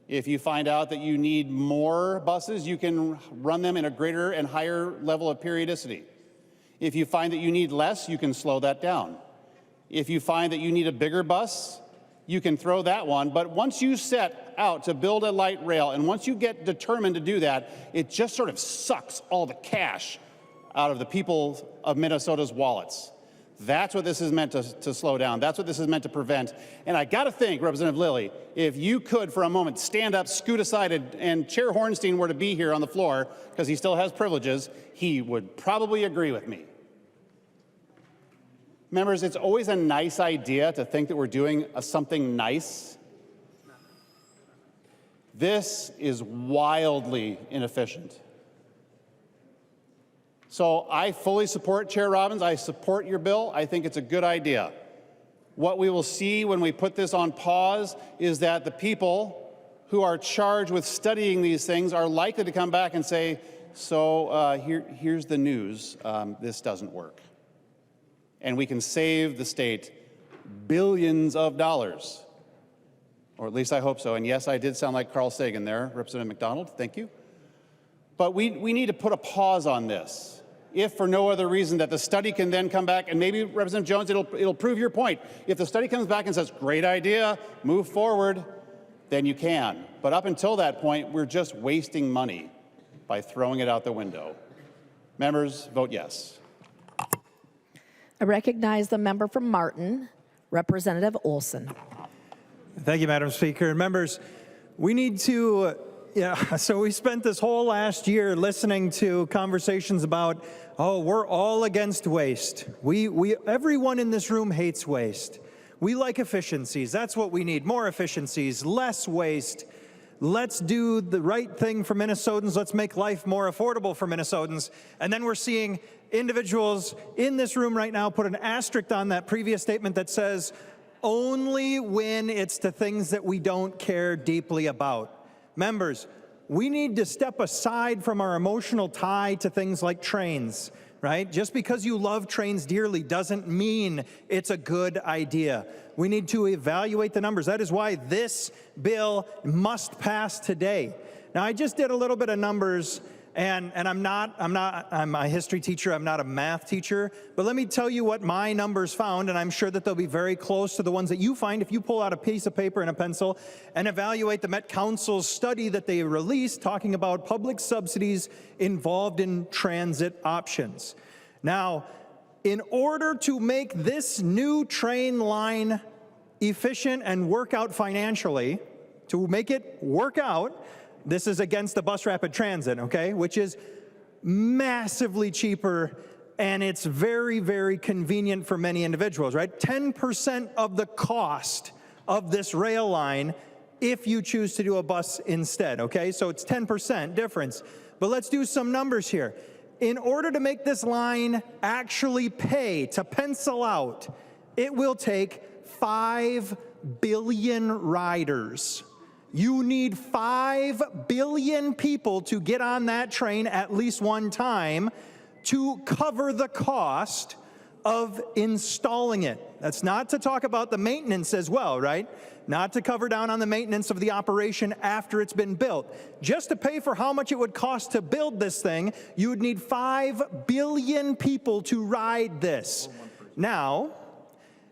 If you find out that you need more buses, you can run them in a greater and higher level of periodicity. If you find that you need less, you can slow that down. If you find that you need a bigger bus, you can throw that one. But once you set out to build a light rail, and once you get determined to do that, it just sort of sucks all the cash out of the people of Minnesota's wallets. That's what this is meant to slow down. That's what this is meant to prevent. And I got to think, Representative Lilly, if you could for a moment stand up, scoot aside, and Chair Hornstein were to be here on the floor, because he still has privileges, he would probably agree with me. Members, it's always a nice idea to think that we're doing something nice. This is wildly inefficient. So I fully support Chair Robbins. I support your bill. I think it's a good idea. What we will see when we put this on pause is that the people who are charged with studying these things are likely to come back and say, so here's the news, this doesn't work. And we can save the state billions of dollars, or at least I hope so. And yes, I did sound like Carl Sagan there, Representative McDonald, thank you. But we need to put a pause on this, if for no other reason that the study can then come back, and maybe, Representative Jones, it'll prove your point. If the study comes back and says, great idea, move forward, then you can. But up until that point, we're just wasting money by throwing it out the window. Members, vote yes. I recognize the member from Martin, Representative Olson. Thank you, Madam Speaker. Members, we need to, so we spent this whole last year listening to conversations about, oh, we're all against waste. Everyone in this room hates waste. We like efficiencies. That's what we need, more efficiencies, less waste. Let's do the right thing for Minnesotans. Let's make life more affordable for Minnesotans. And then we're seeing individuals in this room right now put an asterisk on that previous statement that says, only when it's to things that we don't care deeply about. Members, we need to step aside from our emotional tie to things like trains, right? Just because you love trains dearly doesn't mean it's a good idea. We need to evaluate the numbers. That is why this bill must pass today. Now, I just did a little bit of numbers, and I'm a history teacher, I'm not a math teacher, but let me tell you what my numbers found, and I'm sure that they'll be very close to the ones that you find if you pull out a piece of paper and a pencil and evaluate the Met Council's study that they released talking about public subsidies involved in transit options. Now, in order to make this new train line efficient and work out financially, to make it work out, this is against the bus rapid transit, okay, which is massively cheaper, and it's very, very convenient for many individuals, right? 10% of the cost of this rail line if you choose to do a bus instead, okay? So it's 10% difference. But let's do some numbers here. In order to make this line actually pay, to pencil out, it will take 5 billion riders. You need 5 billion people to get on that train at least one time to cover the cost of installing it. That's not to talk about the maintenance as well, right? Not to cover down on the maintenance of the operation after it's been built. Just to pay for how much it would cost to build this thing, you would need 5 billion people to ride this. Now,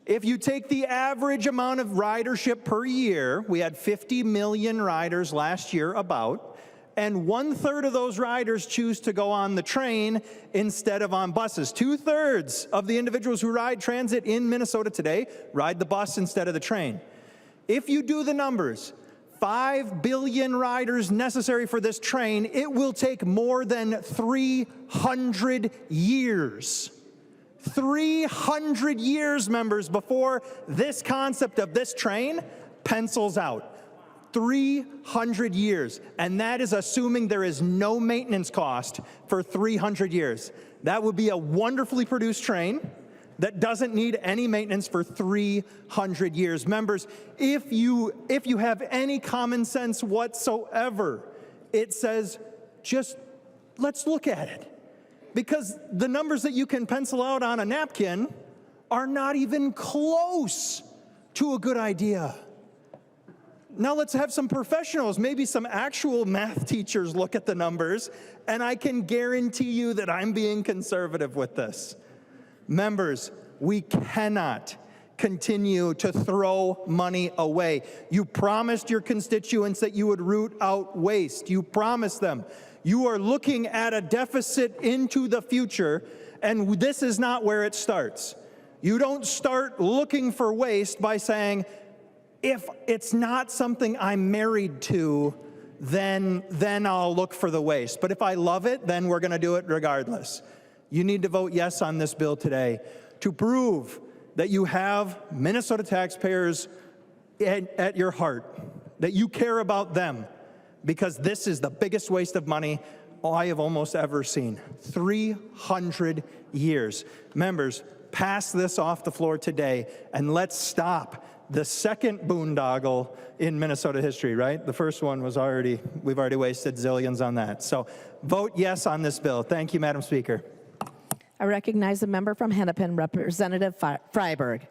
if you take the average amount of ridership per year, we had 50 million riders last year about, and 1/3 of those riders choose to go on the train instead of on buses. 2/3 of the individuals who ride transit in Minnesota today ride the bus instead of the train. If you do the numbers, 5 billion riders necessary for this train, it will take more than 300 years. 300 years, members, before this concept of this train pencils out. 300 years, and that is assuming there is no maintenance cost for 300 years. That would be a wonderfully produced train that doesn't need any maintenance for 300 years. Members, if you have any common sense whatsoever, it says just let's look at it. Because the numbers that you can pencil out on a napkin are not even close to a good idea. Now let's have some professionals, maybe some actual math teachers look at the numbers, and I can guarantee you that I'm being conservative with this. Members, we cannot continue to throw money away. You promised your constituents that you would root out waste. You promised them. You are looking at a deficit into the future, and this is not where it starts. You don't start looking for waste by saying, if it's not something I'm married to, then I'll look for the waste. But if I love it, then we're going to do it regardless. You need to vote yes on this bill today to prove that you have Minnesota taxpayers at your heart, that you care about them, because this is the biggest waste of money I have almost ever seen. 300 years. Members, pass this off the floor today, and let's stop the second boondoggle in Minnesota history, right? The first one was we've already wasted zillions on that. So vote yes on this bill. Thank you, Madam Speaker. I recognize the member from Hennepin, Representative Freiberg.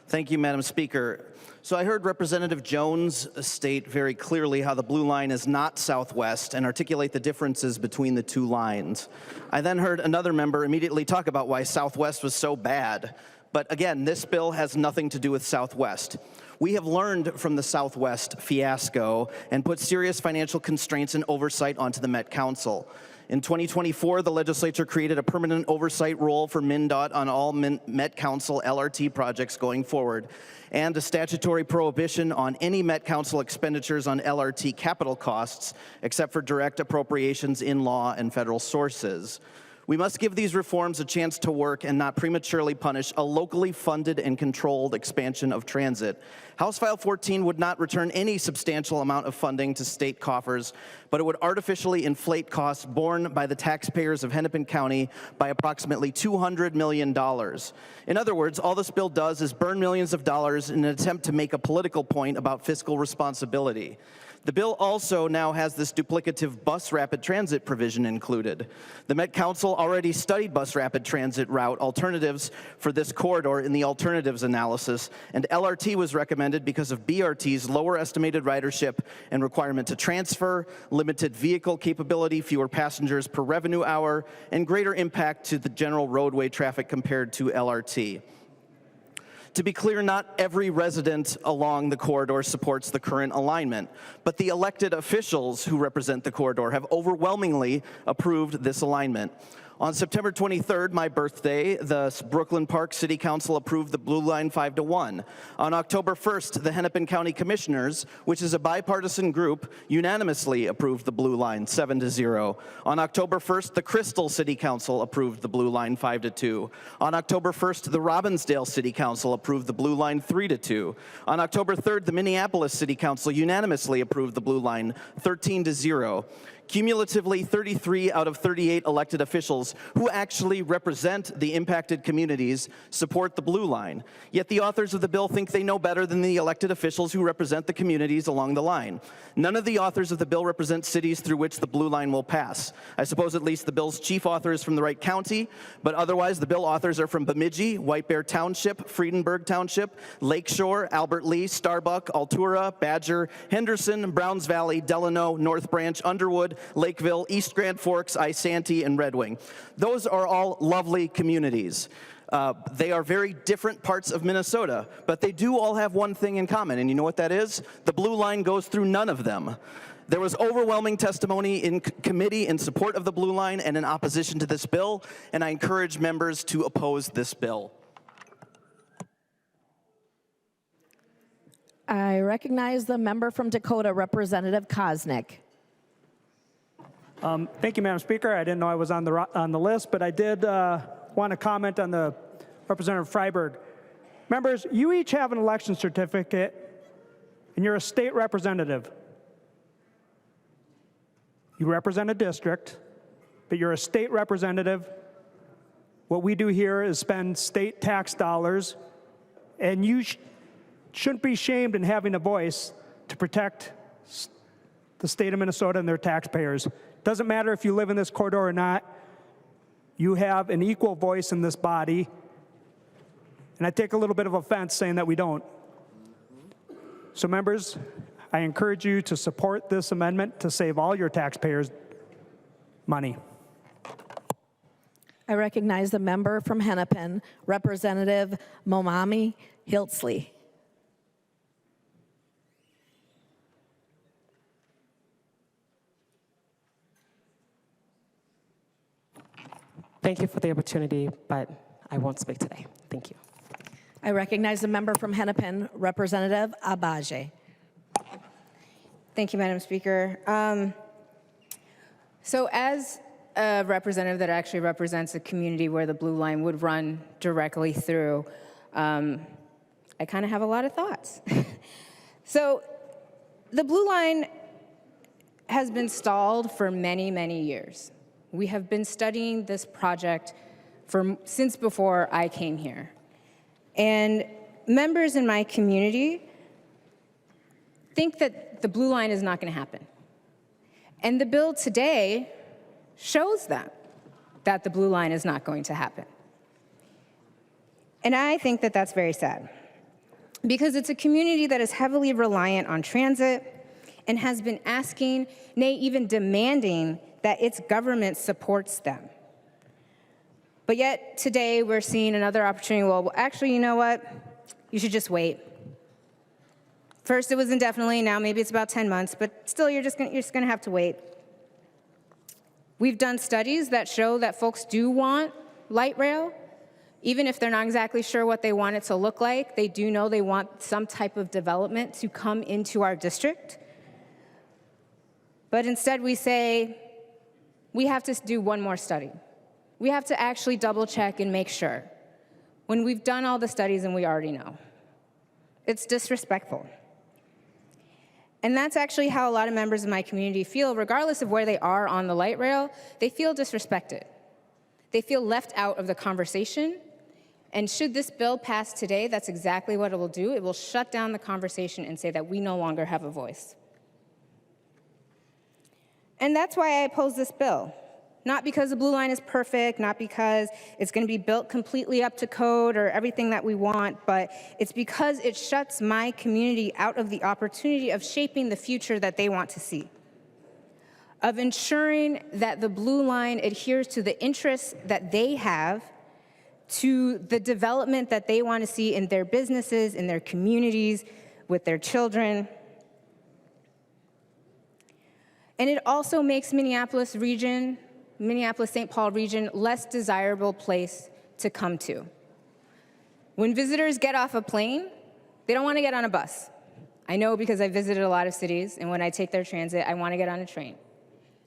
Thank you, Madam Speaker. So I heard Representative Jones state very clearly how the blue line is not southwest and articulate the differences between the two lines. I then heard another member immediately talk about why southwest was so bad. But again, this bill has nothing to do with southwest. We have learned from the Southwest fiasco and put serious financial constraints and oversight onto the Met Council. In 2024, the legislature created a permanent oversight role for MnDOT on all Met Council LRT projects going forward, and a statutory prohibition on any Met Council expenditures on LRT capital costs, except for direct appropriations in law and federal sources. We must give these reforms a chance to work and not prematurely punish a locally funded and controlled expansion of transit. House File 14 would not return any substantial amount of funding to state coffers, but it would artificially inflate costs borne by the taxpayers of Hennepin County by approximately $200 million. In other words, all this bill does is burn millions of dollars in an attempt to make a political point about fiscal responsibility. The bill also now has this duplicative bus rapid transit provision included. The Met Council already studied bus rapid transit route alternatives for this corridor in the alternatives analysis, and LRT was recommended because of BRT's lower estimated ridership and requirement to transfer, limited vehicle capability, fewer passengers per revenue hour, and greater impact to the general roadway traffic compared to LRT. To be clear, not every resident along the corridor supports the current alignment, but the elected officials who represent the corridor have overwhelmingly approved this alignment. On September 23rd, my birthday, the Brooklyn Park City Council approved the Blue Line 5-1. On October 1st, the Hennepin County Commissioners, which is a bipartisan group, unanimously approved the Blue Line 7-0. On October 1st, the Crystal City Council approved the Blue Line 5-2. On October 1st, the Robbinsdale City Council approved the Blue Line 3-2. On October 3rd, the Minneapolis City Council unanimously approved the Blue Line 13-0. Cumulatively, 33 out of 38 elected officials who actually represent the impacted communities support the Blue Line. Yet the authors of the bill think they know better than the elected officials who represent the communities along the line. None of the authors of the bill represent cities through which the Blue Line will pass. I suppose at least the bill's chief author is from the right county, but otherwise the bill authors are from Bemidji, White Bear Township, Friedenberg Township, Lakeshore, Albert Lee, Starbuck, Altura, Badger, Henderson, Browns Valley, Delano, North Branch, Underwood, Lakeville, East Grand Forks, Isanti, and Red Wing. Those are all lovely communities. They are very different parts of Minnesota, but they do all have one thing in common, and you know what that is? The Blue Line goes through none of them. There was overwhelming testimony in committee in support of the Blue Line and in opposition to this bill, and I encourage members to oppose this bill. I recognize the member from Dakota, Representative Koznick. Thank you, Madam Speaker. I didn't know I was on the list, but I did want to comment on the Representative Freiberg. Members, you each have an election certificate, and you're a state representative. You represent a district, but you're a state representative. What we do here is spend state tax dollars, and you shouldn't be shamed in having a voice to protect the state of Minnesota and their taxpayers. Doesn't matter if you live in this corridor or not. You have an equal voice in this body, and I take a little bit of offense saying that we don't. So members, I encourage you to support this amendment to save all your taxpayers money. I recognize the member from Hennepin, Representative Momami Hiltsley. Thank you for the opportunity, but I won't speak today. Thank you. I recognize the member from Hennepin, Representative Abaje. Thank you, Madam Speaker. So as a representative that actually represents a community where the blue line would run directly through, I kind of have a lot of thoughts. So the blue line has been stalled for many, many years. We have been studying this project since before I came here. And members in my community think that the blue line is not going to happen. And the bill today shows them that the blue line is not going to happen. And I think that that's very sad, because it's a community that is heavily reliant on transit and has been asking, nay, even demanding, that its government supports them. But yet today we're seeing another opportunity. Well, actually, you know what? You should just wait. First it was indefinitely, now maybe it's about 10 months, but still you're just gonna have to wait. We've done studies that show that folks do want light rail, even if they're not exactly sure what they want it to look like. They do know they want some type of development to come into our district. But instead we say, we have to do one more study. We have to actually double check and make sure, when we've done all the studies and we already know. It's disrespectful. And that's actually how a lot of members of my community feel, regardless of where they are on the light rail. They feel disrespected. They feel left out of the conversation. And should this bill pass today, that's exactly what it will do. It will shut down the conversation and say that we no longer have a voice. And that's why I oppose this bill. Not because the blue line is perfect, not because it's going to be built completely up to code or everything that we want, but it's because it shuts my community out of the opportunity of shaping the future that they want to see, of ensuring that the blue line adheres to the interests that they have, to the development that they want to see in their businesses, in their communities, with their children. And it also makes Minneapolis-St. Paul region, less desirable place to come to. When visitors get off a plane, they don't want to get on a bus. I know because I visited a lot of cities, and when I take their transit, I want to get on a train.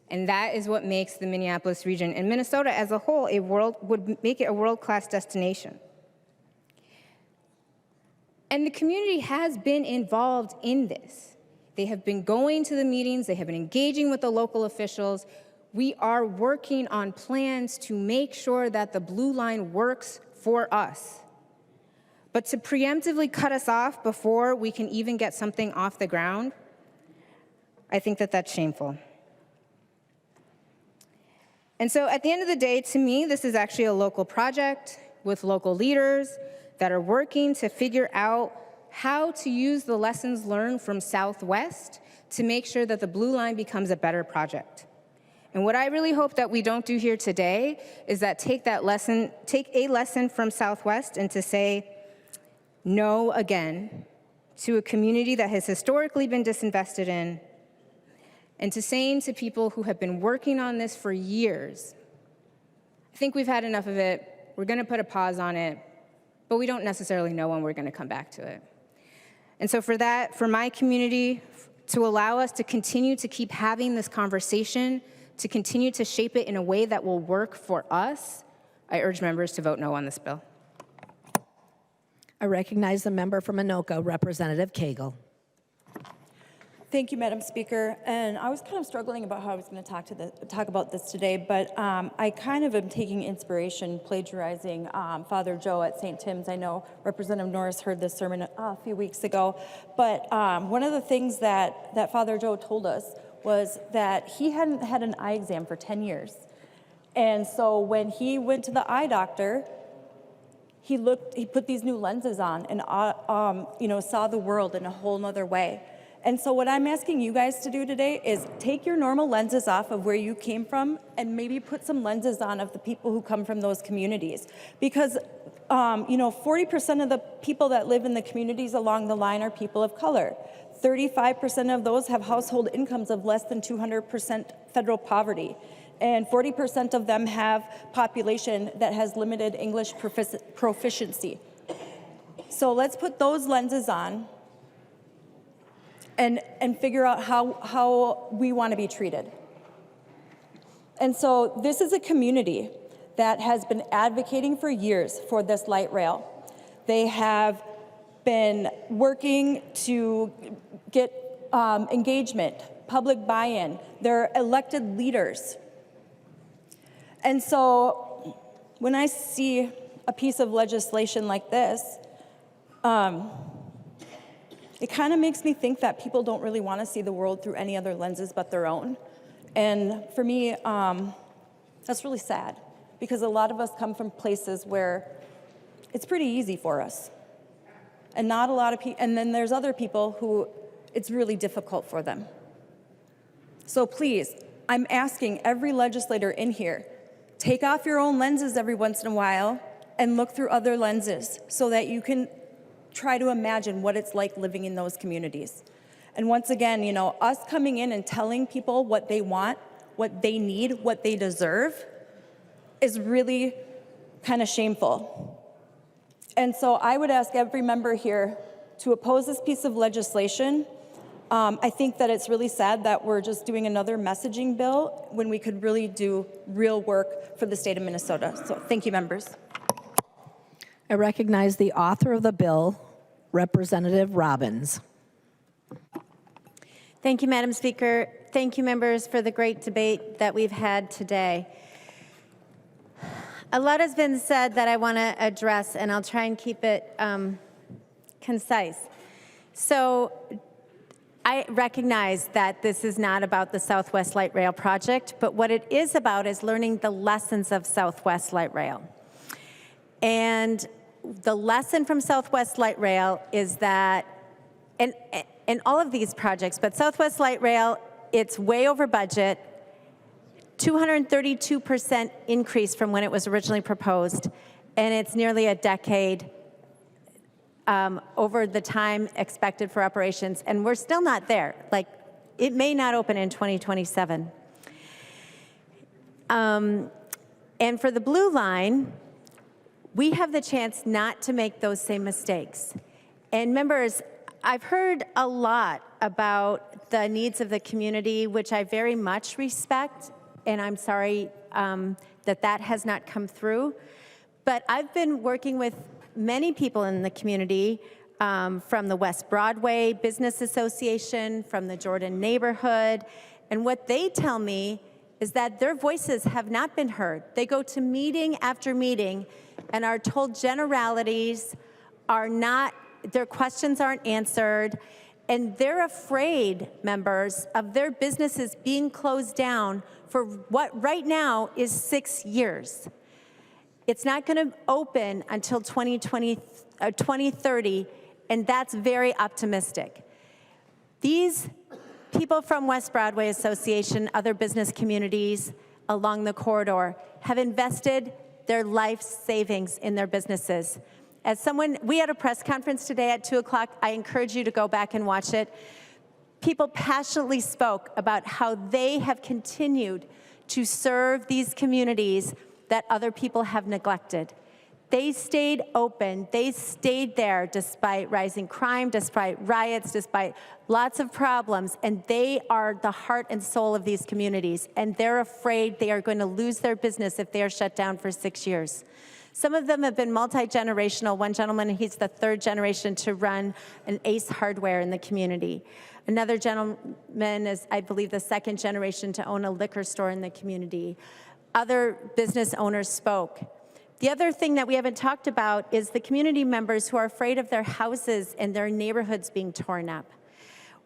And that is what makes the Minneapolis region and Minnesota as a whole would make it a world-class destination. And the community has been involved in this. They have been going to the meetings, they have been engaging with the local officials. We are working on plans to make sure that the blue line works for us. But to preemptively cut us off before we can even get something off the ground, I think that that's shameful. And so at the end of the day, to me, this is actually a local project with local leaders that are working to figure out how to use the lessons learned from Southwest to make sure that the blue line becomes a better project. And what I really hope that we don't do here today is that take a lesson from Southwest and to say no again to a community that has historically been disinvested in, and to saying to people who have been working on this for years, I think we've had enough of it, we're gonna put a pause on it, but we don't necessarily know when we're gonna come back to it. And so for that, for my community, to allow us to continue to keep having this conversation, to continue to shape it in a way that will work for us, I urge members to vote no on this bill. I recognize the member from Anoka, Representative Cagle. Thank you, Madam Speaker. And I was kind of struggling about how I was going to talk about this today, but I kind of am taking inspiration, plagiarizing Father Joe at St. Tim's. I know Representative Norris heard this sermon a few weeks ago, but one of the things that Father Joe told us was that he hadn't had an eye exam for 10 years. And so when he went to the eye doctor, he put these new lenses on and saw the world in a whole nother way. And so what I'm asking you guys to do today is take your normal lenses off of where you came from and maybe put some lenses on of the people who come from those communities. Because 40% of the people that live in the communities along the line are people of color. 35% of those have household incomes of less than 200% federal poverty. And 40% of them have population that has limited English proficiency. So let's put those lenses on and figure out how we want to be treated. And so this is a community that has been advocating for years for this light rail. They have been working to get engagement, public buy-in. They're elected leaders. And so when I see a piece of legislation like this, it kind of makes me think that people don't really want to see the world through any other lenses but their own. And for me, that's really sad, because a lot of us come from places where it's pretty easy for us. And not a lot of people, and then there's other people who it's really difficult for them. So please, I'm asking every legislator in here, take off your own lenses every once in a while and look through other lenses so that you can try to imagine what it's like living in those communities. And once again, us coming in and telling people what they want, what they need, what they deserve is really kind of shameful. And so I would ask every member here to oppose this piece of legislation. I think that it's really sad that we're just doing another messaging bill when we could really do real work for the state of Minnesota. So thank you, members. I recognize the author of the bill, Representative Robbins. Thank you, Madam Speaker. Thank you, members, for the great debate that we've had today. A lot has been said that I want to address, and I'll try and keep it concise. So I recognize that this is not about the Southwest Light Rail project, but what it is about is learning the lessons of Southwest Light Rail. And the lesson from Southwest Light Rail is that, and all of these projects, but Southwest Light Rail, it's way over budget, 232% increase from when it was originally proposed, and it's nearly a decade over the time expected for operations, and we're still not there. Like, it may not open in 2027. And for the Blue Line, we have the chance not to make those same mistakes. And members, I've heard a lot about the needs of the community, which I very much respect, and I'm sorry that that has not come through. But I've been working with many people in the community, from the West Broadway Business Association, from the Jordan neighborhood, and what they tell me is that their voices have not been heard. They go to meeting after meeting and are told generalities, their questions aren't answered, and they're afraid, members, of their businesses being closed down for what right now is 6 years. It's not going to open until 2030, and that's very optimistic. These people from West Broadway Association, other business communities along the corridor, have invested their life savings in their businesses. We had a press conference today at 2 o'clock. I encourage you to go back and watch it. People passionately spoke about how they have continued to serve these communities that other people have neglected. They stayed open. They stayed there despite rising crime, despite riots, despite lots of problems, and they are the heart and soul of these communities, and they're afraid they are going to lose their business if they are shut down for 6 years. Some of them have been multi-generational. One gentleman, he's the third generation to run an Ace Hardware in the community. Another gentleman is, I believe, the second generation to own a liquor store in the community. Other business owners spoke. The other thing that we haven't talked about is the community members who are afraid of their houses and their neighborhoods being torn up.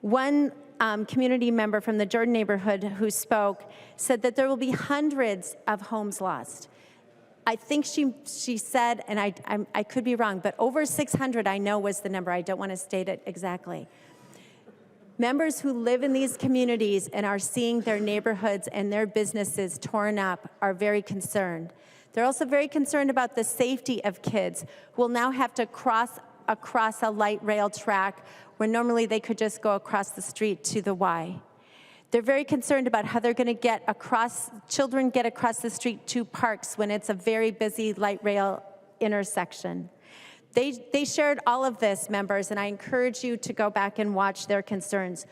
One community member from the Jordan neighborhood who spoke said that there will be hundreds of homes lost. I think she said, and I could be wrong, but over 600 I know was the number. I don't want to state it exactly. Members who live in these communities and are seeing their neighborhoods and their businesses torn up are very concerned. They're also very concerned about the safety of kids who will now have to cross across a light rail track where normally they could just go across the street to the Y. They're very concerned about how they're going to get across, children get across the street to parks when it's a very busy light rail intersection. They shared all of this, members, and I encourage you to go back and watch their concerns,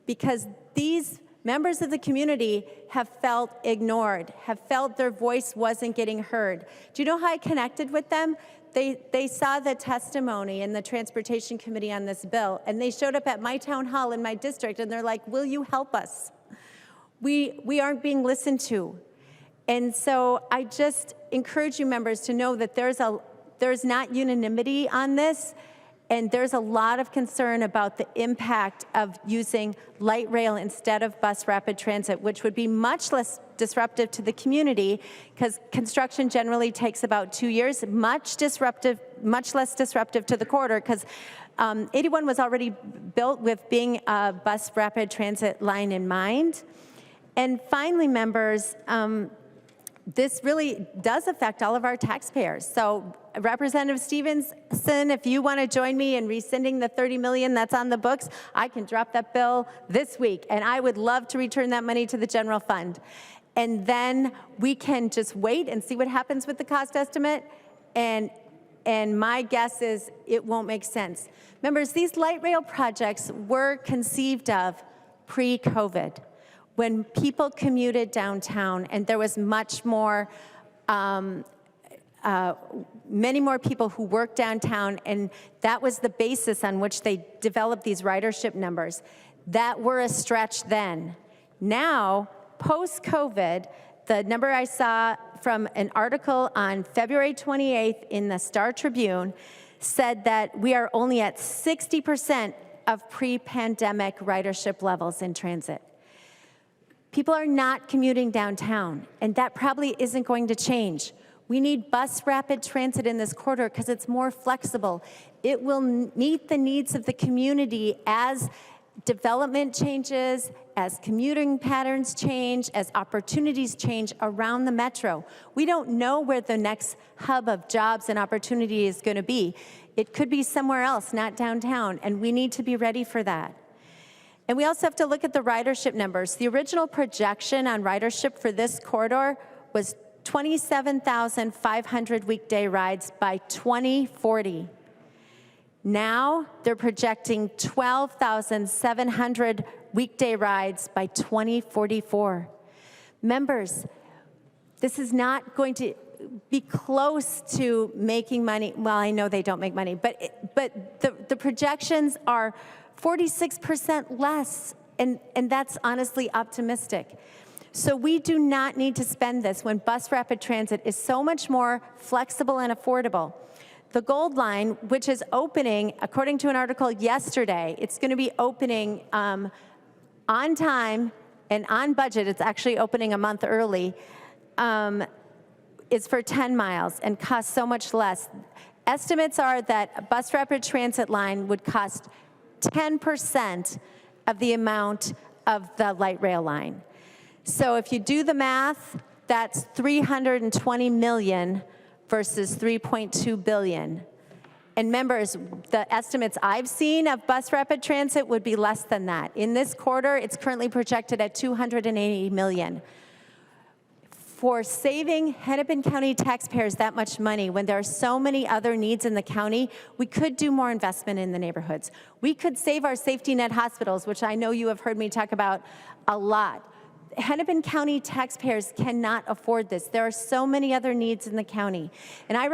because these members of the community have felt ignored, have felt their voice wasn't getting heard. Do you know how I connected with them? They saw the testimony in the Transportation Committee on this bill, and they showed up at my town hall in my district, and they're like, will you help us? We aren't being listened to. And so I just encourage you, members, to know that there's not unanimity on this, and there's a lot of concern about the impact of using light rail instead of bus rapid transit, which would be much less disruptive to the community, because construction generally takes about 2 years, much less disruptive to the corridor, because 81 was already built with being a bus rapid transit line in mind. And finally, members, this really does affect all of our taxpayers. So Representative Stevenson, if you want to join me in rescinding the $30 million that's on the books, I can drop that bill this week, and I would love to return that money to the general fund. And then we can just wait and see what happens with the cost estimate, and my guess is it won't make sense. Members, these light rail projects were conceived of pre-COVID, when people commuted downtown and there was much more, many more people who worked downtown, and that was the basis on which they developed these ridership numbers that were a stretch then. Now, post-COVID, the number I saw from an article on February 28th in the Star Tribune said that we are only at 60% of pre-pandemic ridership levels in transit. People are not commuting downtown, and that probably isn't going to change. We need bus rapid transit in this corridor because it's more flexible. It will meet the needs of the community as development changes, as commuting patterns change, as opportunities change around the metro. We don't know where the next hub of jobs and opportunity is going to be. It could be somewhere else, not downtown, and we need to be ready for that. And we also have to look at the ridership numbers. The original projection on ridership for this corridor was 27,500 weekday rides by 2040. Now they're projecting 12,700 weekday rides by 2044. Members, this is not going to be close to making money. Well, I know they don't make money, but the projections are 46% less, and that's honestly optimistic. So we do not need to spend this when bus rapid transit is so much more flexible and affordable. The Gold Line, which is opening, according to an article yesterday, it's going to be opening on time and on budget. It's actually opening a month early. It's for 10 miles and costs so much less. Estimates are that a bus rapid transit line would cost 10% of the amount of the light rail line. So if you do the math, that's $320 million versus $3.2 billion. And members, the estimates I've seen of bus rapid transit would be less than that. In this quarter, it's currently projected at $280 million. For saving Hennepin County taxpayers that much money when there are so many other needs in the county, we could do more investment in the neighborhoods. We could save our safety net hospitals, which I know you have heard me talk about a lot. Hennepin County taxpayers cannot afford this. There are so many other needs in the county. And I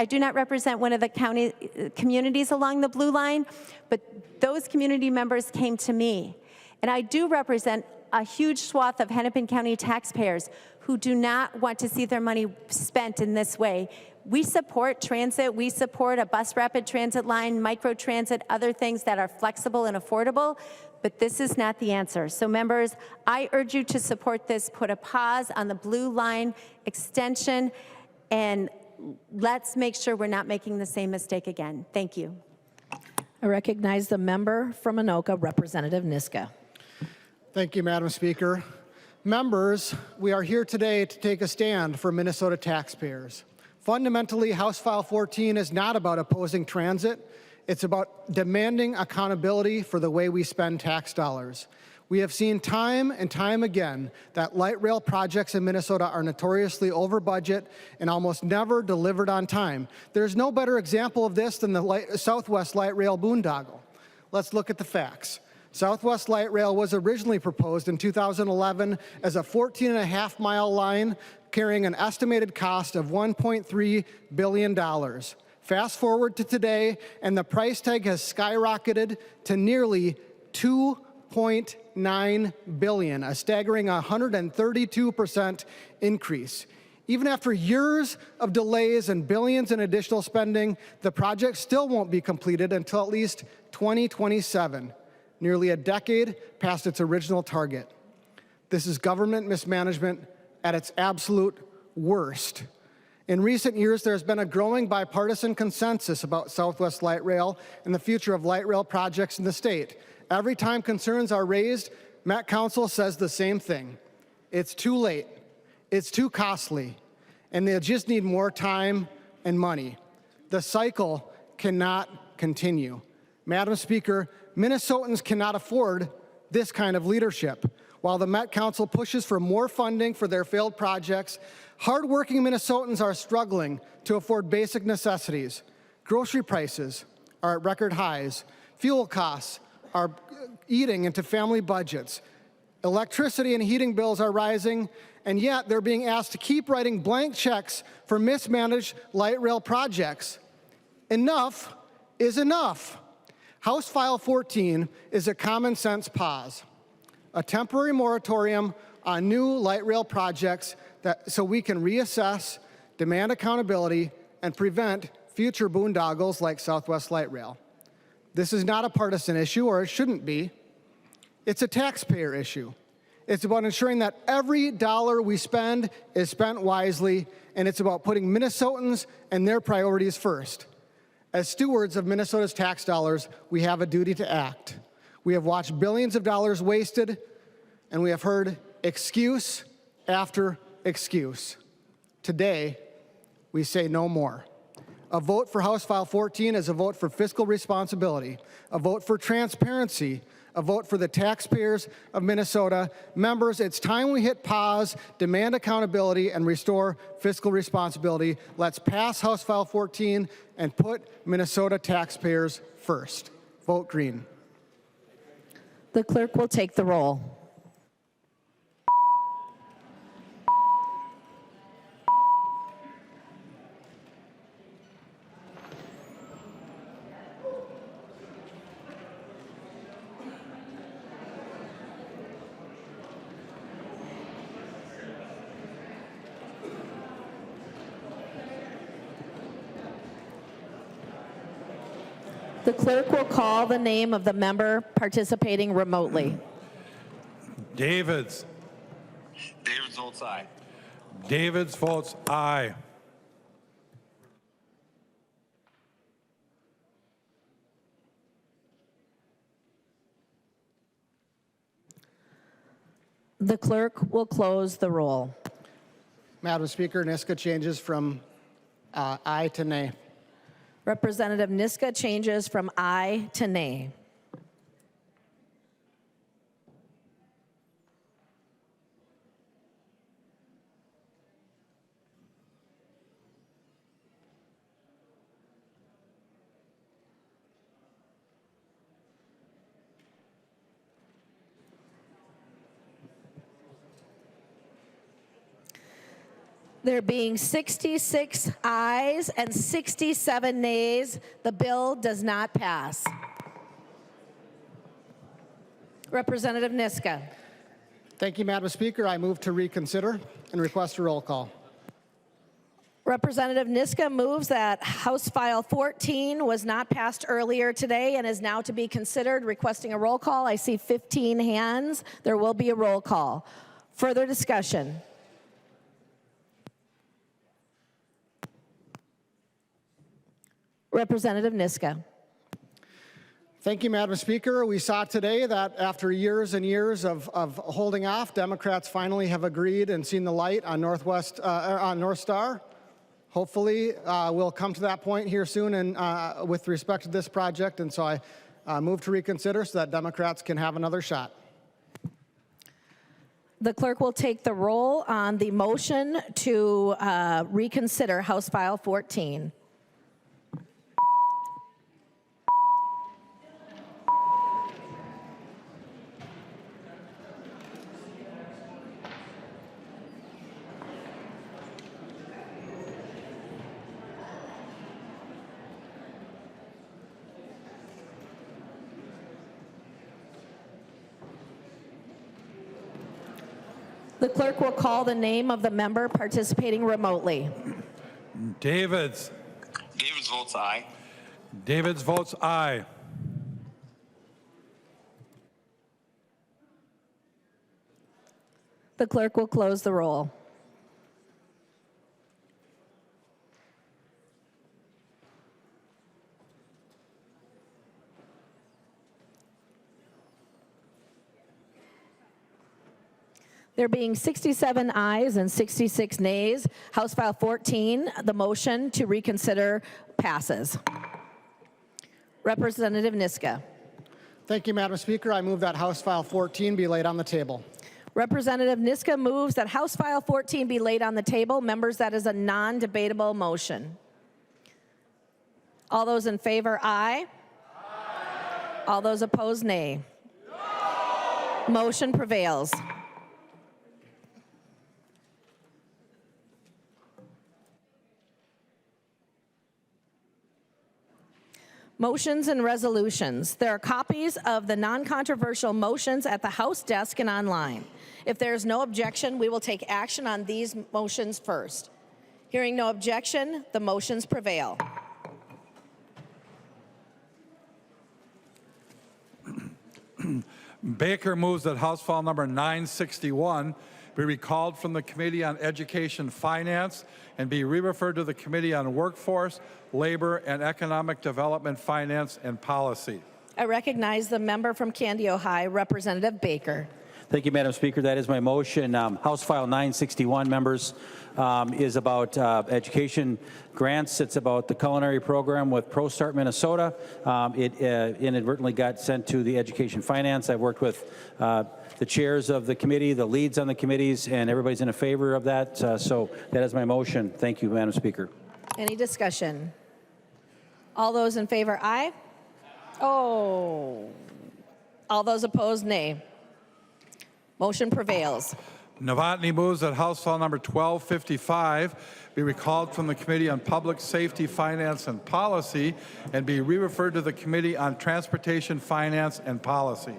do not represent one of the county communities along the Blue Line, but those community members came to me. And I do represent a huge swath of Hennepin County taxpayers who do not want to see their money spent in this way. We support transit. We support a bus rapid transit line, micro transit, other things that are flexible and affordable. but this is not the answer. So members, I urge you to support this, put a pause on the blue line extension, and let's make sure we're not making the same mistake again. Thank you. I recognize the member from Anoka, Representative Niska. Thank you, Madam Speaker. Members, we are here today to take a stand for Minnesota taxpayers. Fundamentally, House File 14 is not about opposing transit. It's about demanding accountability for the way we spend tax dollars. We have seen time and time again that light rail projects in Minnesota are notoriously over budget and almost never delivered on time. There's no better example of this than the Southwest Light Rail boondoggle. Let's look at the facts. Southwest Light Rail was originally proposed in 2011 as a 14.5-mile line carrying an estimated cost of $1.3 billion. Fast forward to today, and the price tag has skyrocketed to nearly $2.9 billion, a staggering 132% increase. Even after years of delays and billions in additional spending, the project still won't be completed until at least 2027, nearly a decade past its original target. This is government mismanagement at its absolute worst. In recent years, there's been a growing bipartisan consensus about Southwest Light Rail and the future of light rail projects in the state. Every time concerns are raised, Met Council says the same thing. It's too late, it's too costly, and they just need more time and money. The cycle cannot continue. Madam Speaker, Minnesotans cannot afford this kind of leadership. While the Met Council pushes for more funding for their failed projects, hardworking Minnesotans are struggling to afford basic necessities. Grocery prices are at record highs. Fuel costs are eating into family budgets. Electricity and heating bills are rising, and yet they're being asked to keep writing blank checks for mismanaged light rail projects. Enough is enough. House File 14 is a common sense pause, a temporary moratorium on new light rail projects so we can reassess, demand accountability, and prevent future boondoggles like Southwest Light Rail. This is not a partisan issue, or it shouldn't be. It's a taxpayer issue. It's about ensuring that every dollar we spend is spent wisely, and it's about putting Minnesotans and their priorities first. As stewards of Minnesota's tax dollars, we have a duty to act. We have watched billions of dollars wasted, and we have heard excuse after excuse. Today, we say no more. A vote for House File 14 is a vote for fiscal responsibility, a vote for transparency, a vote for the taxpayers of Minnesota. Members, it's time we hit pause, demand accountability, and restore fiscal responsibility. Let's pass House File 14 and put Minnesota taxpayers first. Vote green. The clerk will take the roll. The clerk will call the name of the member participating remotely. Davids. Davids votes aye. Davids votes aye. The clerk will close the roll. Madam Speaker, Niska changes from aye to nay. Representative Niska changes from aye to nay. There being 66 ayes and 67 nays, the bill does not pass. Representative Niska. Thank you, Madam Speaker. I move to reconsider and request a roll call. Representative Niska moves that House File 14 was not passed earlier today and is now to be considered, requesting a roll call. I see 15 hands. There will be a roll call. Further discussion? Representative Niska. Thank you, Madam Speaker. We saw today that after years and years of holding off, Democrats finally have agreed and seen the light on North Star. Hopefully, we'll come to that point here soon and with respect to this project. And so I move to reconsider so that Democrats can have another shot. The clerk will take the roll on the motion to reconsider House File 14. The clerk will call the name of the member participating remotely. Davids. Davids votes aye. Davids votes aye. The clerk will close the roll. There being 67 ayes and 66 nays, House File 14, the motion to reconsider passes. Representative Niska. Thank you, Madam Speaker. I move that House File 14 be laid on the table. Representative Niska moves that House File 14 be laid on the table. Members, that is a non-debatable motion. All those in favor, aye. Aye. All those opposed, nay. No. Motion prevails. Motions and resolutions. There are copies of the non-controversial motions at the House desk and online. If there is no objection, we will take action on these motions first. Hearing no objection, the motions prevail. Baker moves that House File number 961 be recalled from the Committee on Education Finance and be re-referred to the Committee on Workforce, Labor, and Economic Development, Finance, and Policy. I recognize the member from Candio High, Representative Baker. Thank you, Madam Speaker. That is my motion. House File 961, members, is about education grants. It's about the culinary program with ProStart Minnesota. It inadvertently got sent to the Education Finance. I've worked with the chairs of the committee, the leads on the committees, and everybody's in favor of that. So that is my motion. Thank you, Madam Speaker. Any discussion? All those in favor, aye. Oh. All those opposed, nay. Motion prevails. Novotny moves that House File number 1255 be recalled from the Committee on Public Safety, Finance, and Policy and be re-referred to the Committee on Transportation, Finance, and Policy.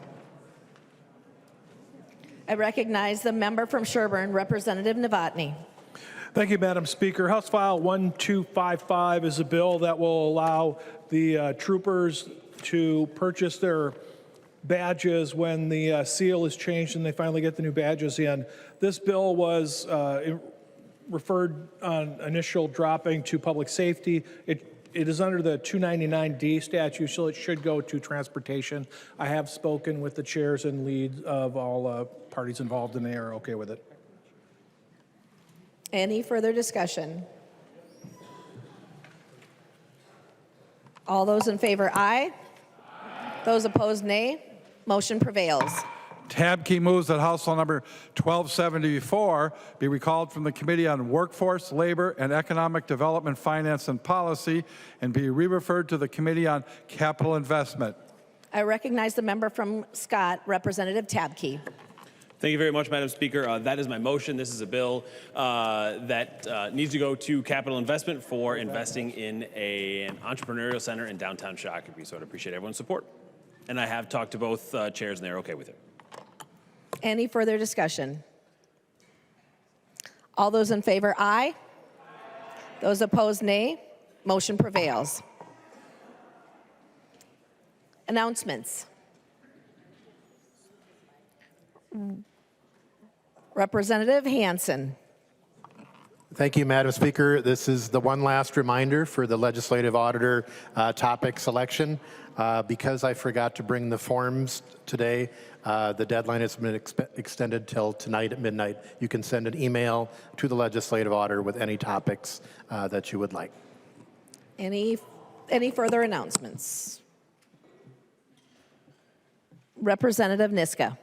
I recognize the member from Sherburne, Representative Novotny. Thank you, Madam Speaker. House File 1255 is a bill that will allow the troopers to purchase their badges when the seal is changed and they finally get the new badges in. This bill was referred on initial dropping to public safety. It is under the 299D statute, so it should go to transportation. I have spoken with the chairs and leads of all parties involved, and they are okay with it. Any further discussion? All those in favor, aye. Those opposed, nay. Motion prevails. Tabke moves that House File number 1274 be recalled from the Committee on Workforce, Labor, and Economic Development, Finance, and Policy and be re-referred to the Committee on Capital Investment. I recognize the member from Scott, Representative Tabke. Thank you very much, Madam Speaker. That is my motion. This is a bill that needs to go to capital investment for investing in an entrepreneurial center in downtown Shakopee. So I'd appreciate everyone's support. And I have talked to both chairs, and they're okay with it. Any further discussion? All those in favor, aye. Those opposed, nay. Motion prevails. Announcements. Representative Hansen. Thank you, Madam Speaker. This is the one last reminder for the legislative auditor topic selection. Because I forgot to bring the forms today, the deadline has been extended till tonight at midnight. You can send an email to the legislative auditor with any topics that you would like. Any further announcements? Representative Niska.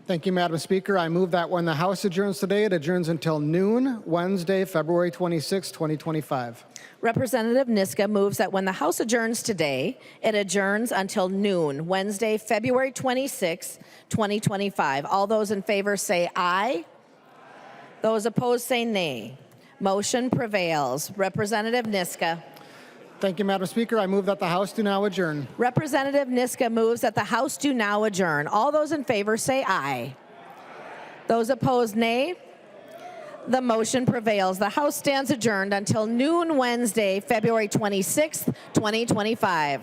Thank you, Madam Speaker. I move that when the House adjourns today, it adjourns until noon, Wednesday, February 26, 2025. Representative Niska moves that when the House adjourns today, it adjourns until noon, Wednesday, February 26, 2025. All those in favor say aye. Those opposed say nay. Motion prevails. Representative Niska. Thank you, Madam Speaker. I move that the House do now adjourn. Representative Niska moves that the House do now adjourn. All those in favor say aye. Those opposed, nay. The motion prevails. The House stands adjourned until noon Wednesday, February 26th, 2025.